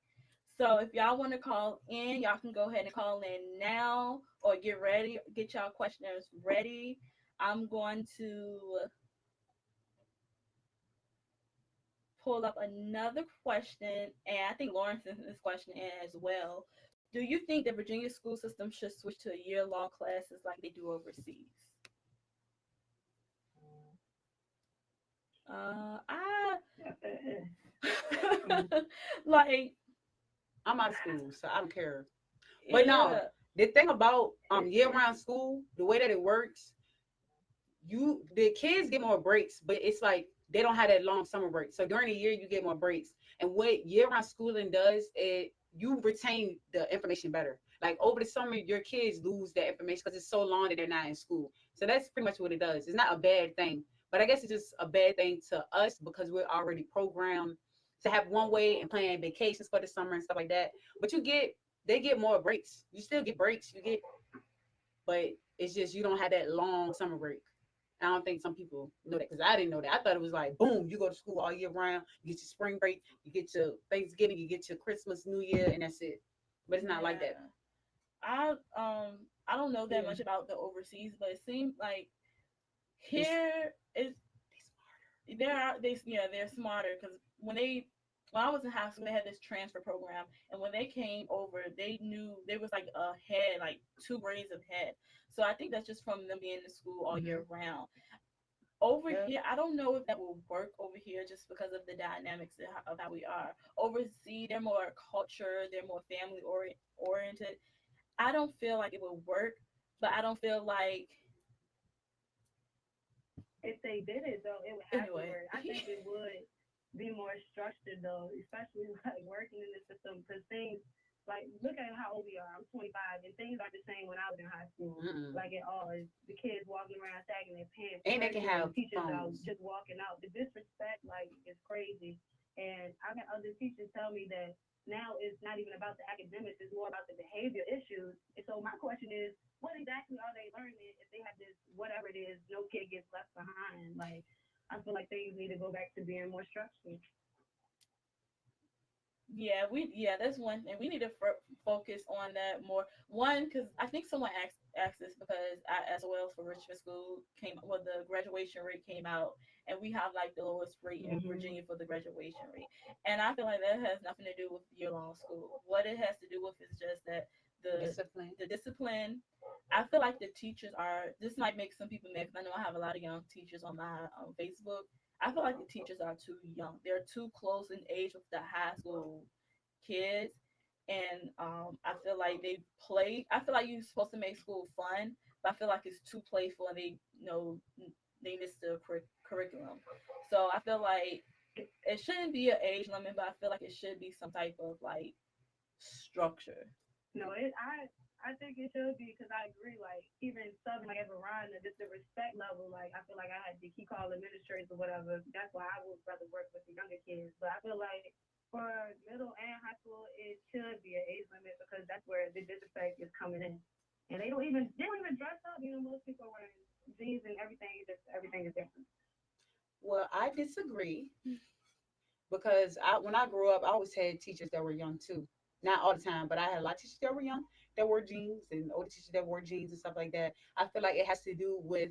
So if y'all want to call in, y'all can go ahead and call in now or get ready, get y'all questionnaires ready. I'm going to pull up another question, and I think Lauren sent this question in as well. Do you think the Virginia school system should switch to a year-long classes like they do overseas? I like I'm out of school, so I don't care. But no, yeah, the thing about year-round school, the way that it works, the kids get more breaks, but it's like they don't have that long summer break. So during the year, you get more breaks. And what year-round schooling does, you retain the information better. Like over the summer, your kids lose that information because it's so long that they're not in school. So that's pretty much what it does. It's not a bad thing, but I guess it's just a bad thing to us because we're already programmed to have one way and plan vacations for the summer and stuff like that. But they get more breaks. You still get breaks. But it's just you don't have that long summer break. I don't think some people know that because I didn't know that. I thought it was like, boom, you go to school all year round, you get your spring break, you get your Thanksgiving, you get your Christmas, New Year, and that's it. But it's not like that. yeah. I don't know that much about the overseas, but it seems like here is they're smarter because when I was in high school they had this transfer program, and when they came over they knew they was like ahead, like 2 grades ahead. So I think that's just from them being in school all year round. Over here, I don't know if that will work over here just because of the dynamics of how we are. Overseas, they're more culture, they're more family oriented. I don't feel like it will work, but I don't feel like If they did it though, it would have to anyway. work. I think it would be more structured though, especially like working in the system because things like look at how old we are. I'm 25, and things aren't the same when I was in high school. Mm-mm. Like at all, it's the kids walking around sagging their pants, And they can cursing, have teachers out phones. just walking out. The disrespect like is crazy. And I've had other teachers tell me that now it's not even about the academics; it's more about the behavior issues. And so my question is, what exactly are they learning if they have this whatever it is, no kid gets left behind? Like I feel like things need to go back to being more structured. That's one thing we need to focus on that more. One, because I think someone asked this because I SOLs for Richmond School the graduation rate came out, and we have like the lowest rate in Mm-hmm. Virginia for the graduation rate. And I feel like that has nothing to do with year long school. What it has to do with is just that the Discipline. the discipline. I feel like the teachers are. This might make some people mad because I know I have a lot of young teachers on my Facebook. I feel like the teachers are too young. They're too close in age with the high school kids, and I feel like they play. I feel like you're supposed to make school fun, but I feel like it's too playful, and they miss the curriculum. So I feel like it shouldn't be an age limit, but I feel like it should be some type of like structure. No, I think it should be because I agree. Like even Southern, like at Verona, just the respect level. Like I feel like I had to keep calling administrators or whatever. That's why I would rather work with the younger kids. But I feel like for middle and high school, it should be an age limit because that's where the disrespect is coming in. And they don't even dress up. You know, most people are wearing jeans and everything. Just everything is different. Well, I disagree because when I grew up, I always had teachers that were young too. Not all the time, but I had a lot of teachers that were young that wore jeans and older teachers that wore jeans and stuff like that. I feel like it has to do with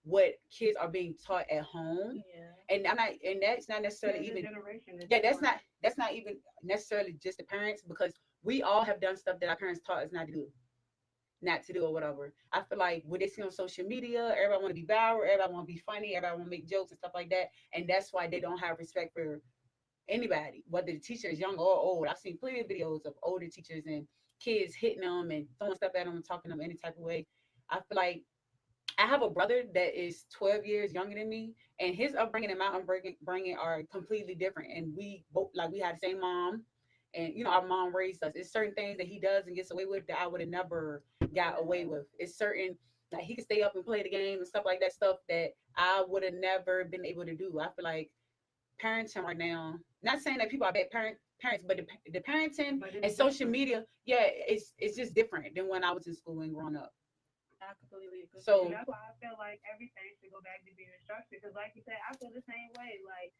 what kids are being taught at home, Yeah. and that's not necessarily Yeah, the even generation is yeah different. that's not even necessarily just the parents because we all have done stuff that our parents taught us not to do or whatever. I feel like what they see on social media, everybody want to be viral, everybody want to be funny, everybody want to make jokes and stuff like that, and that's why they don't have respect for anybody, whether the teacher is young or old. I've seen plenty of videos of older teachers and kids hitting them and throwing stuff at them and talking to them any type of way. I feel like I have a brother that is 12 years younger than me, and his upbringing and my upbringing are completely different. And we both like we had the same mom, and our mom raised us. It's certain things that he does and gets away with that I would have never got away with. It's certain like he can stay up and play the game and stuff like that, stuff that I would have never been able to do. I feel like parenting right now. Not saying that people are bad parents, but the parenting But and it's social different. media, yeah, it's just different than when I was in school and growing up. I completely agree. And So that's why I feel like everything should go back to being structured. Because, like you said, I feel the same way. Like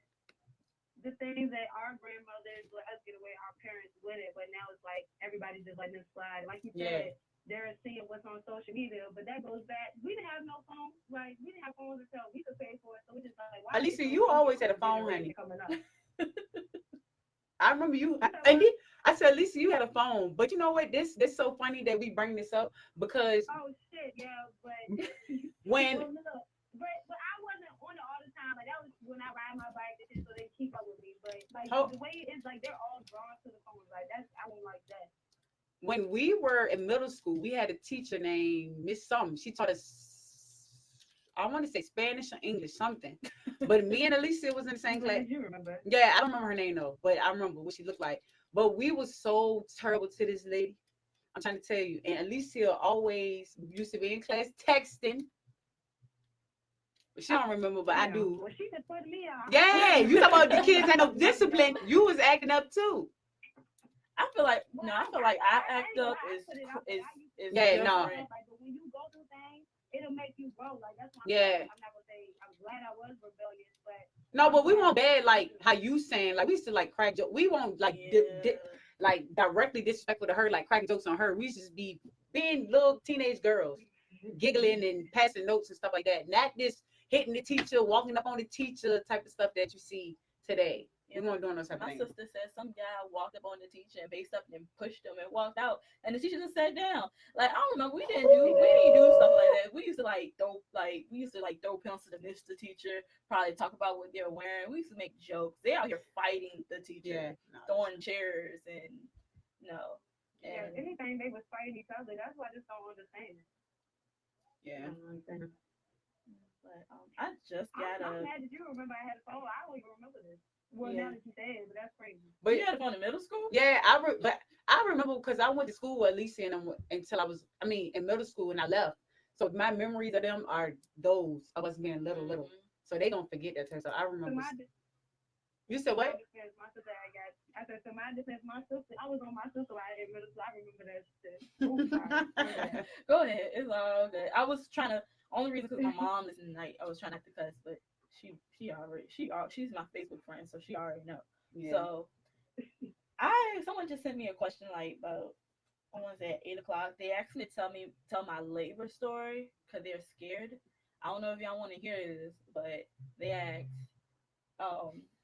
the things that our grandmothers let us get away, our parents with it, but now it's like everybody's just letting it slide. Like you Yeah. said, they're seeing what's on social media, but that goes back. We didn't have no phones, like we didn't have phones until we could pay for it. So it's just like, why are they Alysia, so you stingy always on had a the phone, generation honey. coming up? I remember you. You said what? I said, Lisa, you had a phone, but you know what? This so funny that we bring this up because Oh shit, yeah, but when well, look, but I wasn't on it all the time. Like that was when I ride my bike and shit, so they keep up with me. But like ho- the way it's like they're all drawn to the phones. Like that's I don't like that. when we were in middle school, we had a teacher named Miss Something. She taught us, I want to say Spanish or English, something. But me and Alicia was in the same I'm class. glad you remember. Yeah, I don't remember her name though, but I remember what she looked like. But we was so terrible to this lady. I'm trying to tell you. And Alicia always used to be in class texting. But she don't remember, but I Yeah. do. Well, she just put me on. Yeah, you talk about the kids had no discipline. You was acting up too. I feel like Well, no, I feel like I act ain't gonna up lie, I put it out there. is I used is Yeah, to no. different. like, but when you go through things, it'll make you grow. Like that's why Yeah. I'm not gonna say I'm glad I was rebellious, but No, I'm but we glad weren't I bad like wasn't. how you saying. Like we used to like crack jokes. We won't like Yeah. like directly disrespectful to her, like cracking jokes on her. We used to just be being little teenage girls, giggling and passing notes and stuff like that. Not this hitting the teacher, walking up on the teacher type of stuff that you see today. Yeah, We weren't doing those type of my things. sister said some guy walked up on the teacher and based up and pushed him and walked out, and the teacher just sat down. Like I don't remember, we didn't do stuff like that. We used to like throw pencils to miss the teacher, probably talk about what they're wearing. We used to make jokes. They out here fighting the teacher, Yeah, no. throwing chairs and no. Yeah, And anything they was fighting each other. That's why I just don't understand. Yeah. but I just I'm got a. mad that you remember I had a phone. I don't even remember this. Well, Yeah. now that you say it, but that's crazy. But You had a phone in middle school? yeah, but I remember because I went to school with Alicia and them until I was, I mean, in middle school and I left. So my memories of them are those of us being little. Mhm. So they don't forget that time. So I So remember. my You said my what? defense, my sister, I said, so my defense, my sister, I was on my sister while in middle school. I remember that shit. Oh, sorry. Okay. Go ahead. It's all good. I was trying to only reason because my mom is in the night. I was trying not to cuss, but she's my Facebook friend, so she already know. Yeah. So someone just sent me a question like about I want to say at 8 o'clock. They asked me to tell my labor story because they're scared. I don't know if y'all want to hear this, but they asked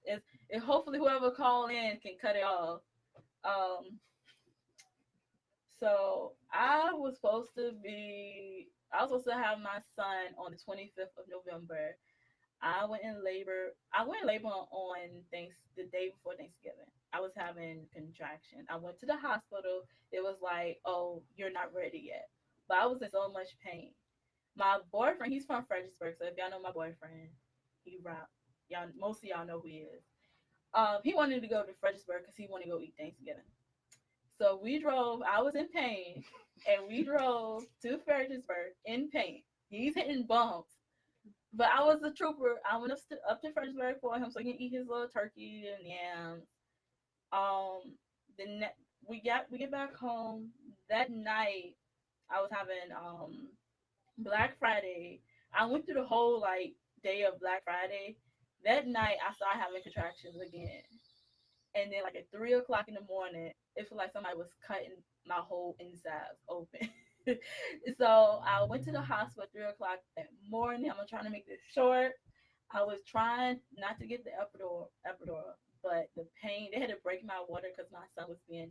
if hopefully whoever call in can cut it off. Um, So I was supposed to have my son on the 25th of November. I went in labor on the day before Thanksgiving. I was having contraction. I went to the hospital. It was like, oh, you're not ready yet. But I was in so much pain. My boyfriend, he's from Fredericksburg. So if y'all know my boyfriend, he rock. Y'all, most of y'all know who he is. He wanted to go to Fredericksburg because he wanted to go eat Thanksgiving. So we drove. I was in pain, and we drove to Fredericksburg in pain. He's hitting bumps, but I was a trooper. I went up to Fredericksburg for him so he can eat his little turkey and yams. Then we get back home that night. I was having Black Friday. I went through the whole like day of Black Friday. That night I started having contractions again. And then like at 3 o'clock in the morning, it felt like somebody was cutting my whole insides open. So I went to the hospital at 3 o'clock that morning. I'm trying to make this short. I was trying not to get the epidural, but the pain, they had to break my water because my son was being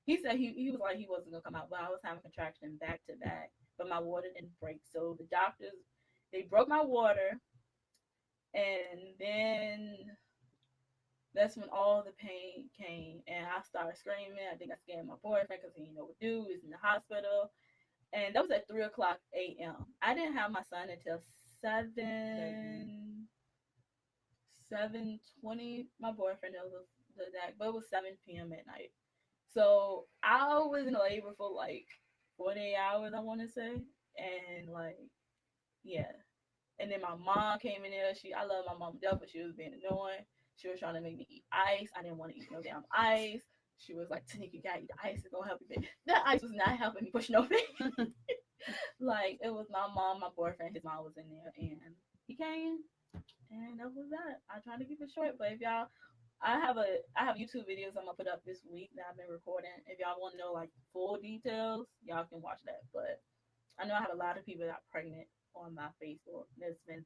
he said he was like he wasn't gonna come out, but I was having contraction back to back, but my water didn't break. So the doctors, they broke my water, and then that's when all the pain came, and I started screaming. I think I scared my boyfriend because he didn't know what to do. He was in the hospital, and that was at 3 o'clock a.m. I didn't have my son until 7:20. My boyfriend knows that, but it was 7 p.m. at night. So I was in labor for like 48 hours, I want to say, and like yeah. And then my mom came in there. I love my mom to death, but she was being annoying. She was trying to make me eat ice. I didn't want to eat no damn ice. She was like, Tanika, you gotta eat the ice. It's gonna help you. Baby. That ice was not helping me push no thing. Like, it was my mom, my boyfriend, his mom was in there. And he came And that was that. I tried to keep it short, but if y'all, I have YouTube videos I'm gonna put up this week that I've been recording. If y'all want to know like full details, y'all can watch that. But I know I have a lot of people that are pregnant on my Facebook that's been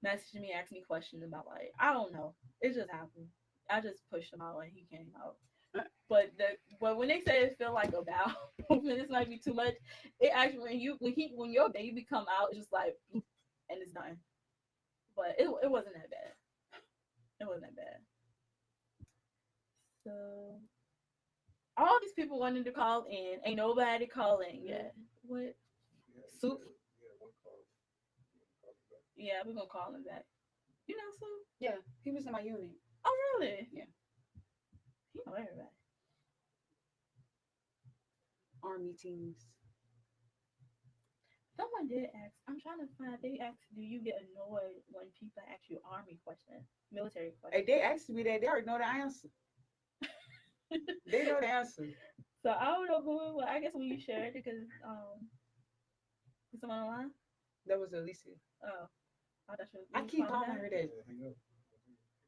messaging me, asking me questions about like I don't know. It just happened. I just pushed him out and he came out. But when they say it feel like a bowel movement, this might be too much. It actually when your baby come out, it's just like and it's done. But it wasn't that bad. It wasn't that bad. So all these people wanted to call in. Ain't nobody calling yet. What? Soup? Yeah, we're gonna call him back. You know Soup? Yeah, he was in my unit. Oh really? Yeah. He know everybody. Army teams. Someone did ask. I'm trying to find. They asked, "Do you get annoyed when people ask you army questions, military Hey, questions?" they asked me that. They already know the answer. They know the answer. So I don't know who. Well, I guess when you shared it, because is someone online? That was Alysia. Oh, I thought you. I You keep calling calling back? her that.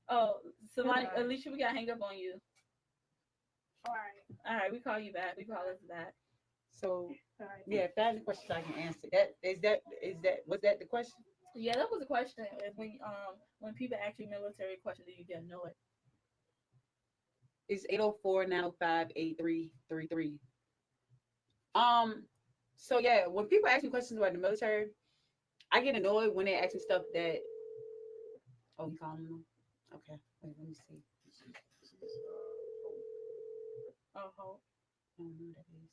Oh, somebody. Alicia, we got to hang up on you. All right. All right, we call you back. We call us back. So All right. yeah, if that's the question I can answer. That was that the question? Yeah, that was a question. If when people ask you military questions, do you get annoyed? It's 804-905-8333. So yeah, when people ask me questions about the military, I get annoyed when they ask me stuff that oh, you calling them? Okay. Wait, let me see. Oh, Hope. I don't know who that is.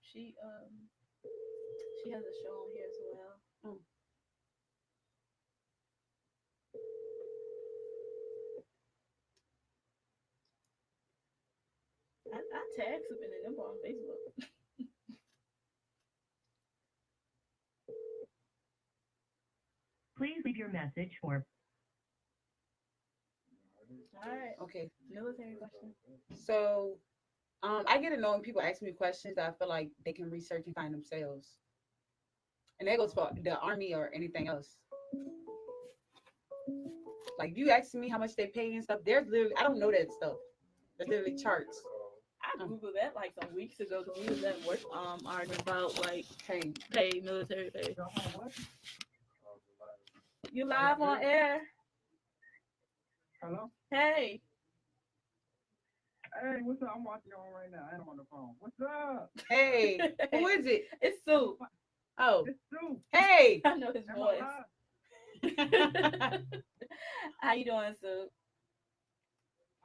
She has a show on here as well. Oh. I tag something in them on Facebook. Please leave your message for. All right. Okay. Military question. So I get annoyed when people ask me questions that I feel like they can research and find themselves. And that goes for the army or anything else. Like you asking me how much they pay and stuff, there's literally I don't know that stuff. There's literally charts. I googled that like some weeks ago because we was at work arguing about like Hey, military pay. You live on air? Hello? Hey. Hey, what's up? I'm watching you on right now. I'm on the phone. What's up? hey, who is it? It's Sue. Oh, It's Sue. hey. I know his Am I voice. live? How you doing, Sue?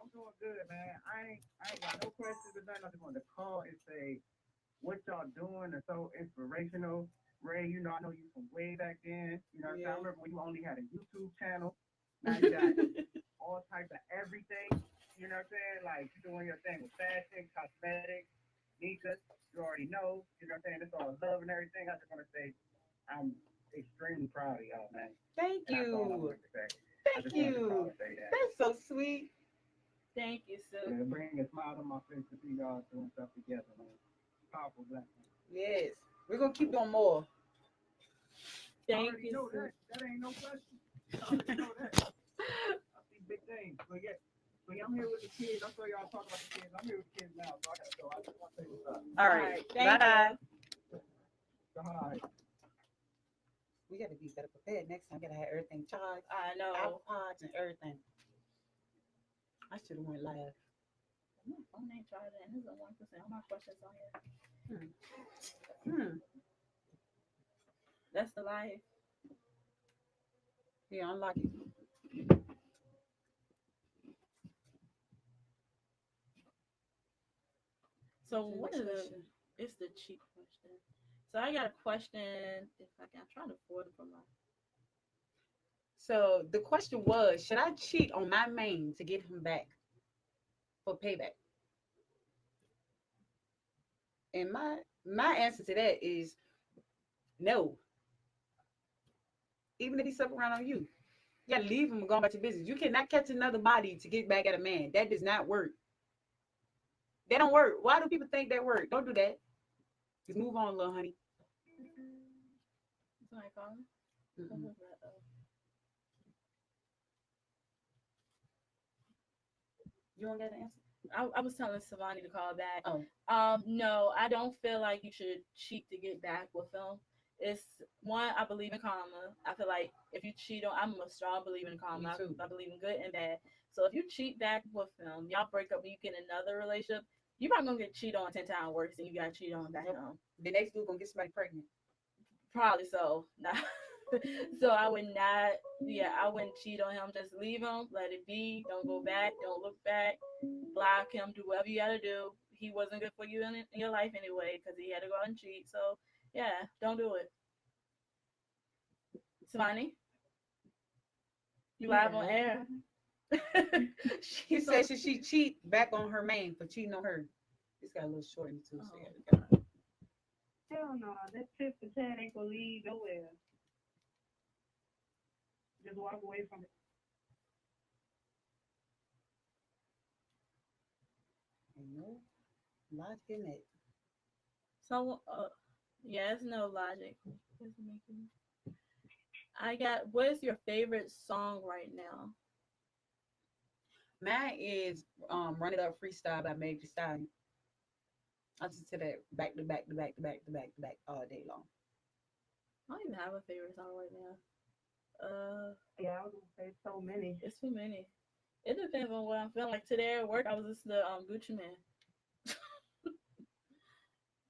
I'm doing good, man. I ain't got no questions or nothing. I just wanted to call and say what y'all doing is so inspirational. Ray, you know, I know you from way back then. You know what I'm saying? I remember when you only had a YouTube channel. Now you got all types of everything. You know what I'm saying? Like you doing your thing with fashion, cosmetics, Neka. You already know. You know what I'm saying? It's all love and everything. I just want to say I'm extremely proud of y'all, man. Thank And that's all I you. wanted to say. Thank you. That's so sweet. Thank you, Sue. Yeah, bring a smile to my face to see y'all doing stuff together, man. Powerful black man. Yes. We're gonna keep doing more. Thank already you, know Sue. that. That ain't no question. I already know that. I see big things. But yeah, I'm here with the kids. I saw y'all talking about the kids. I'm here with the kids now, so I gotta go. I just want to say what's up. All right. Thank Bye. So, hi. We gotta be better prepared next time. Gotta have everything charged, I know. iPods and everything. I should have went live. My phone ain't charging. There's a 1%. All my questions on here. That's the life. Yeah, unlock it. So what is it? It's the cheap question. So I got a question. If I can, I'm trying to afford it from my. So the question was, should I cheat on my main to get him back for payback? And my answer to that is no. Even if he's stuck around on you, you gotta leave him and go about your business. You cannot catch another body to get back at a man. That does not work. That don't work. Why do people think that work? Don't do that. Just move on, little honey. Somebody calling? Mm-mm. You don't got an answer? I was telling Savani to call back. Oh, No, I don't feel like you should cheat to get back with them. It's one, I believe in karma. I feel like if you cheat on, I'm a strong believer in me karma. too. I believe in good and bad. So if you cheat back with them, y'all break up and you get another relationship, you probably gonna get cheated on 10 times worse than you got cheated on back Yep. home. The next dude gonna get somebody pregnant. Probably so. Nah. So I would not. Yeah, I wouldn't cheat on him. Just leave him. Let it be. Don't go back. Don't look back. Block him. Do whatever you gotta do. He wasn't good for you in your life anyway because he had to go out and cheat. So yeah, don't do it. Svani, you live on air. He She's said, should she cheat back on her man for cheating on her? This got a little short in the too. So Oh, yeah. Hell no, that tit for tat ain't gonna lead nowhere. Just walk away from it. Ain't no logic in it. so yeah, it's no logic. I got. What is your favorite song right now? Mine is Run It Up Freestyle by Meg Thee Stallion. I listen to that back to back to back to back to back to back all day long. I don't even have a favorite song right now. Yeah, I was gonna say so many. It's too many. It depends on what I'm feeling. Like today at work, I was listening to Gucci Man.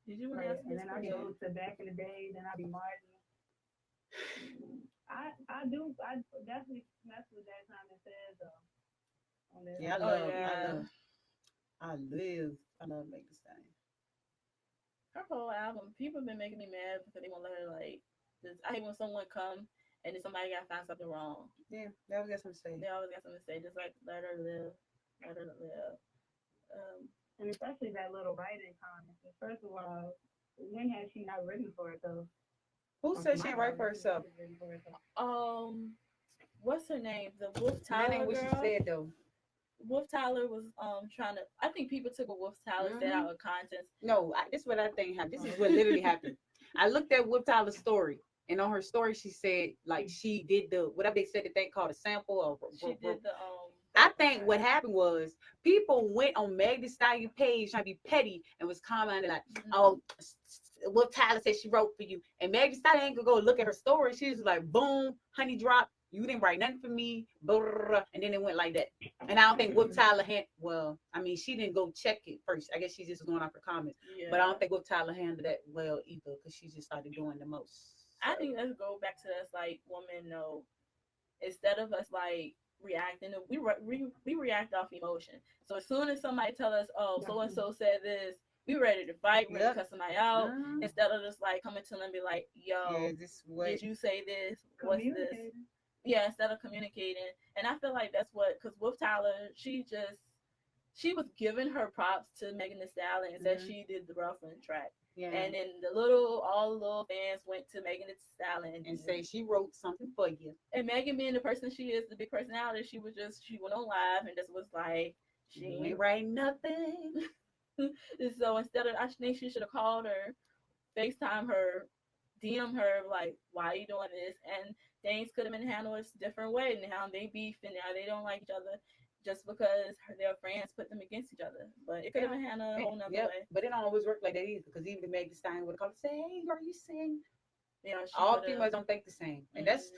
Did you want to Right. ask me And this then I question? go to back in the day, then I be Martin. I do I definitely mess with that time it says on this. Yeah, Oh yeah, I love Meg Thee Stallion. her whole album. People been making me mad because they won't let her like. Just, I hate when someone come and then somebody got to find something wrong. Yeah, that was got something to say. They always got something to say. Just like let her live, let her live. And especially that little writing comment. First of all, when has she not written for it though? Who Or said to she my ain't right for knowledge, she's herself? never written for herself. What's her name? The Wolf That Tyler ain't what she girl. said though. Wolf Tyler was trying to. I think people took what Wolf Tyler said out of context. No, this is what I think happened. This is what literally happened. I looked at Whip Tyler's story, and on her story, she said like she did the whatever they said that they called a sample or. She did the I think what happened was people went on Meg Thee Stallion page trying to be petty and was commenting like, "Oh, Whip Tyler said she wrote for you," and Meg Thee Stallion ain't gonna go look at her story. She was like, "Boom, honey drop. You didn't write nothing for me," blah, blah, blah, and then it went like that. And I don't think Whip Tyler had. Well, I mean, she didn't go check it first. I guess she just was going off her comments. Yeah. But I don't think Whip Tyler handled that well either because she just started doing the most. I think let's go back to this like woman know instead of us like reacting, we react off emotion. So as soon as somebody tell us, oh, so and so said this, we ready to fight, ready to cuss somebody out, instead of just like coming to them and be like, yo, did you say this? What's this? Yeah, instead of communicating. And I feel like that's what, because with Tyler, she was giving her props to Megan Thee Stallion and said she did the Girlfriend track. Yeah. And then all the little fans went to Megan Thee Stallion and say she wrote something for you. And Megan being the person she is, the big personality, she went on live and just was like, she ain't writing nothing. So instead of, I think she should have called her, FaceTime her, DM her, like, why are you doing this? And things could have been handled a different way. And now they beef and now they don't like each other just because their friends put them against each other. But it could have been handled a whole nother way. But it don't always work like that either, because even the Meg Thee Stallion would have called and say, hey, are you saying? You know, all females don't think the same. And that's,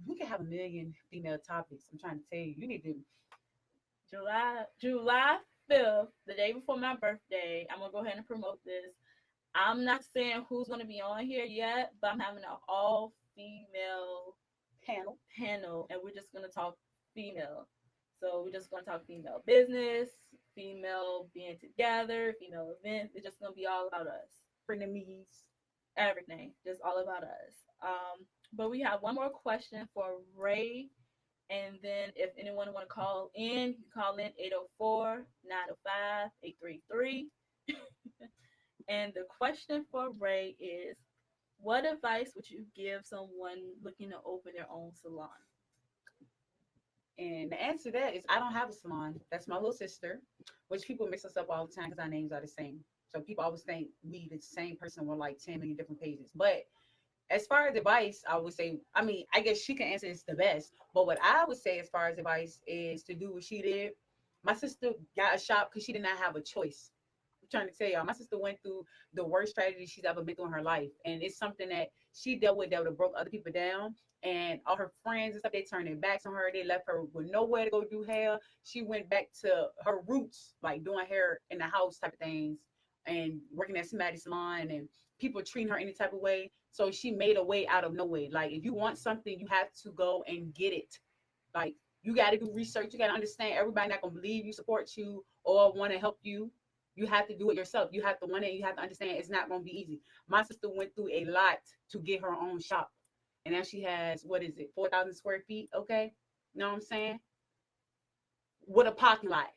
we can have a million female topics. I'm trying to tell you, you need to. July 5th, the day before my birthday, I'm going to go ahead and promote this. I'm not saying who's going to be on here yet, but I'm having an all-female panel, and we're just going to talk female. So we're just going to talk female business, female being together, female events. It's just going to be all about us. Frenemies. Everything. Just all about us. But we have one more question for Ray. And then if anyone want to call in, you can call in 804-905-833. And the question for Ray is, what advice would you give someone looking to open their own salon? And the answer to that is I don't have a salon. That's my little sister, which people mix us up all the time because our names are the same. So people always think we the same person with like 10 million different pages. But as far as advice, I would say, I mean, I guess she can answer this the best. But what I would say as far as advice is to do what she did. My sister got a shop because she did not have a choice. I'm trying to tell y'all, my sister went through the worst tragedy she's ever been through in her life, and it's something that she dealt with that would have broke other people down. And all her friends and stuff, they turned their backs on her. They left her with nowhere to go do hair. She went back to her roots, like doing hair in the house type of things, and working at somebody's salon, and people treating her any type of way. So she made a way out of no way. Like if you want something, you have to go and get it. Like you got to do research. You got to understand everybody not gonna believe you, support you, or want to help you. You have to do it yourself. You have to want it. You have to understand it's not gonna be easy. My sister went through a lot to get her own shop, and now she has what is it, 4,000 square feet? Okay, you know what I'm saying? With a parking lot.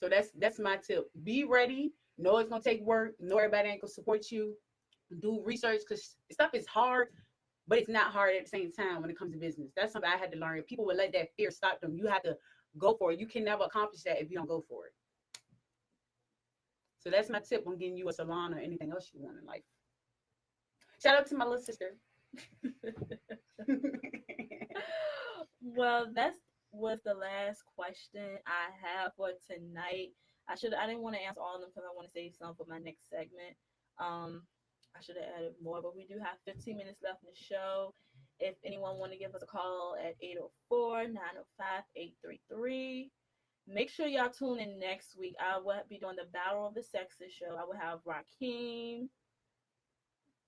So that's my tip. Be ready. Know it's gonna take work. Know everybody ain't gonna support you. Do research because stuff is hard, but it's not hard at the same time when it comes to business. That's something I had to learn. People would let that fear stop them. You have to go for it. You can never accomplish that if you don't go for it. So that's my tip on getting you a salon or anything else you want in life. Shout out to my little sister. Well, that was the last question I have for tonight. I didn't want to answer all of them because I want to save some for my next segment. Um, I should have added more, but we do have 15 minutes left in the show. If anyone want to give us a call at 804-905-8333. Make sure y'all tune in next week. I will be doing the Battle of the Sexes show. I will have Rakeem,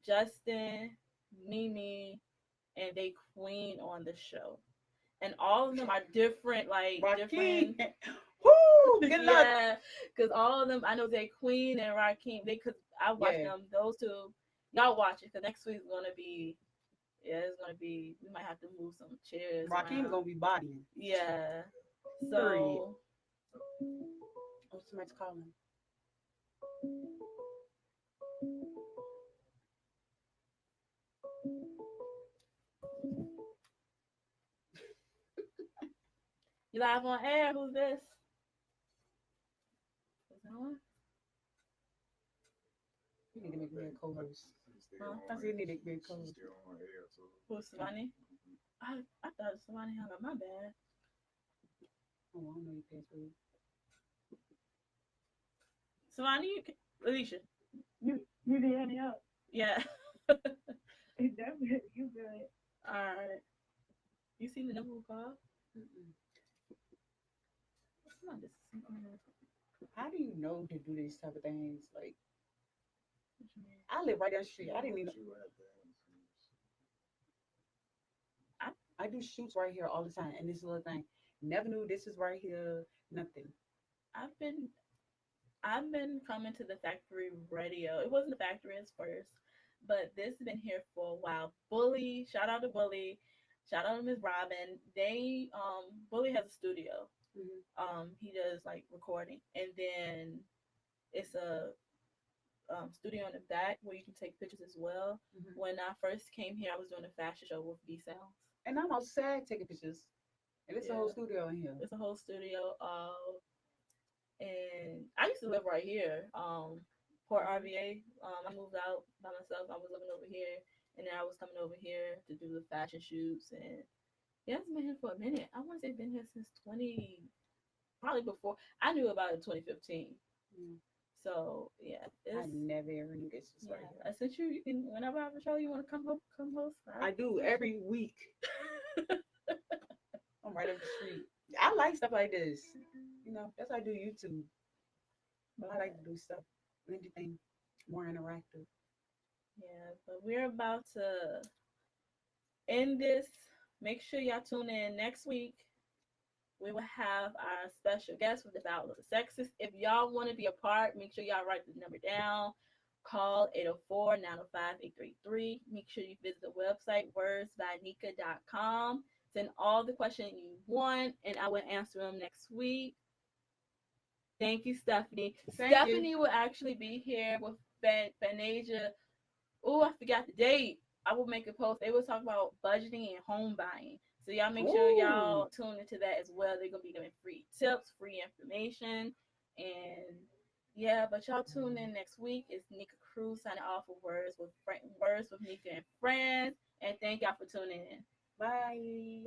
Justin, Mimi, and they queen on the show. And all of them are different, like Rakeem. different. Woo! Good luck. Yeah, because all of them, I know they Queen and Rakeem. I watch them. Those two, y'all watch it. Cause next week's gonna be, yeah, it's gonna be. We might have to move some chairs. Rakeem gonna be bodying. Yeah. Period. So. Oh, somebody's calling. You live on air? Who's this? Is that on? You need to make me a co-host. Huh? I said you need to be a co-host. Who's Savani? I thought Savani hung up. My bad. Oh, I don't know your password. Savani, Alysia. You did any up? Yeah. Definitely, you good. All right. You see the number we called? How do you know to do these type of things? Like, I live right down the street. I didn't even. I do shoots right here all the time, and this little thing. Never knew this is right here. Nothing. I've been coming to the factory radio. It wasn't the factory at first, but this has been here for a while. Bully, shout out to Bully, shout out to Miss Robin. Bully has a studio. He does like recording, and then it's a studio in the back where you can take pictures as well. When I first came here, I was doing a fashion show with B Sounds. And I'm outside taking pictures. And it's a whole studio in here. It's a whole studio. And I used to live right here, Port RVA. I moved out by myself. I was living over here, and then I was coming over here to do the fashion shoots. And yeah, it's been here for a minute. I want to say been here since probably before. I knew about it in 2015. So yeah, I never ever knew this was right here. I sent you. Whenever I have a show, you want to come host. I do every week. I'm right up the street. I like stuff like this. You know, that's why I do YouTube. But I like to do stuff, anything more interactive. Yeah, but we're about to end this. Make sure y'all tune in next week. We will have our special guest with the Battle of the Sexes. If y'all want to be a part, make sure y'all write the number down. Call 804-905-833. Make sure you visit the website, wordsbyneka.com. Send all the questions you want, and I will answer them next week. Thank you, Stephanie. Stephanie will actually be here with Benasia. Oh, I forgot the date. I will make a post. They will talk about budgeting and home buying. So y'all make sure y'all tune into that as well. They're going to be giving free tips, free information. And yeah, but y'all tune in next week. It's Neka Crews signing off with Words with Neka and Friends. And thank y'all for tuning in. Bye.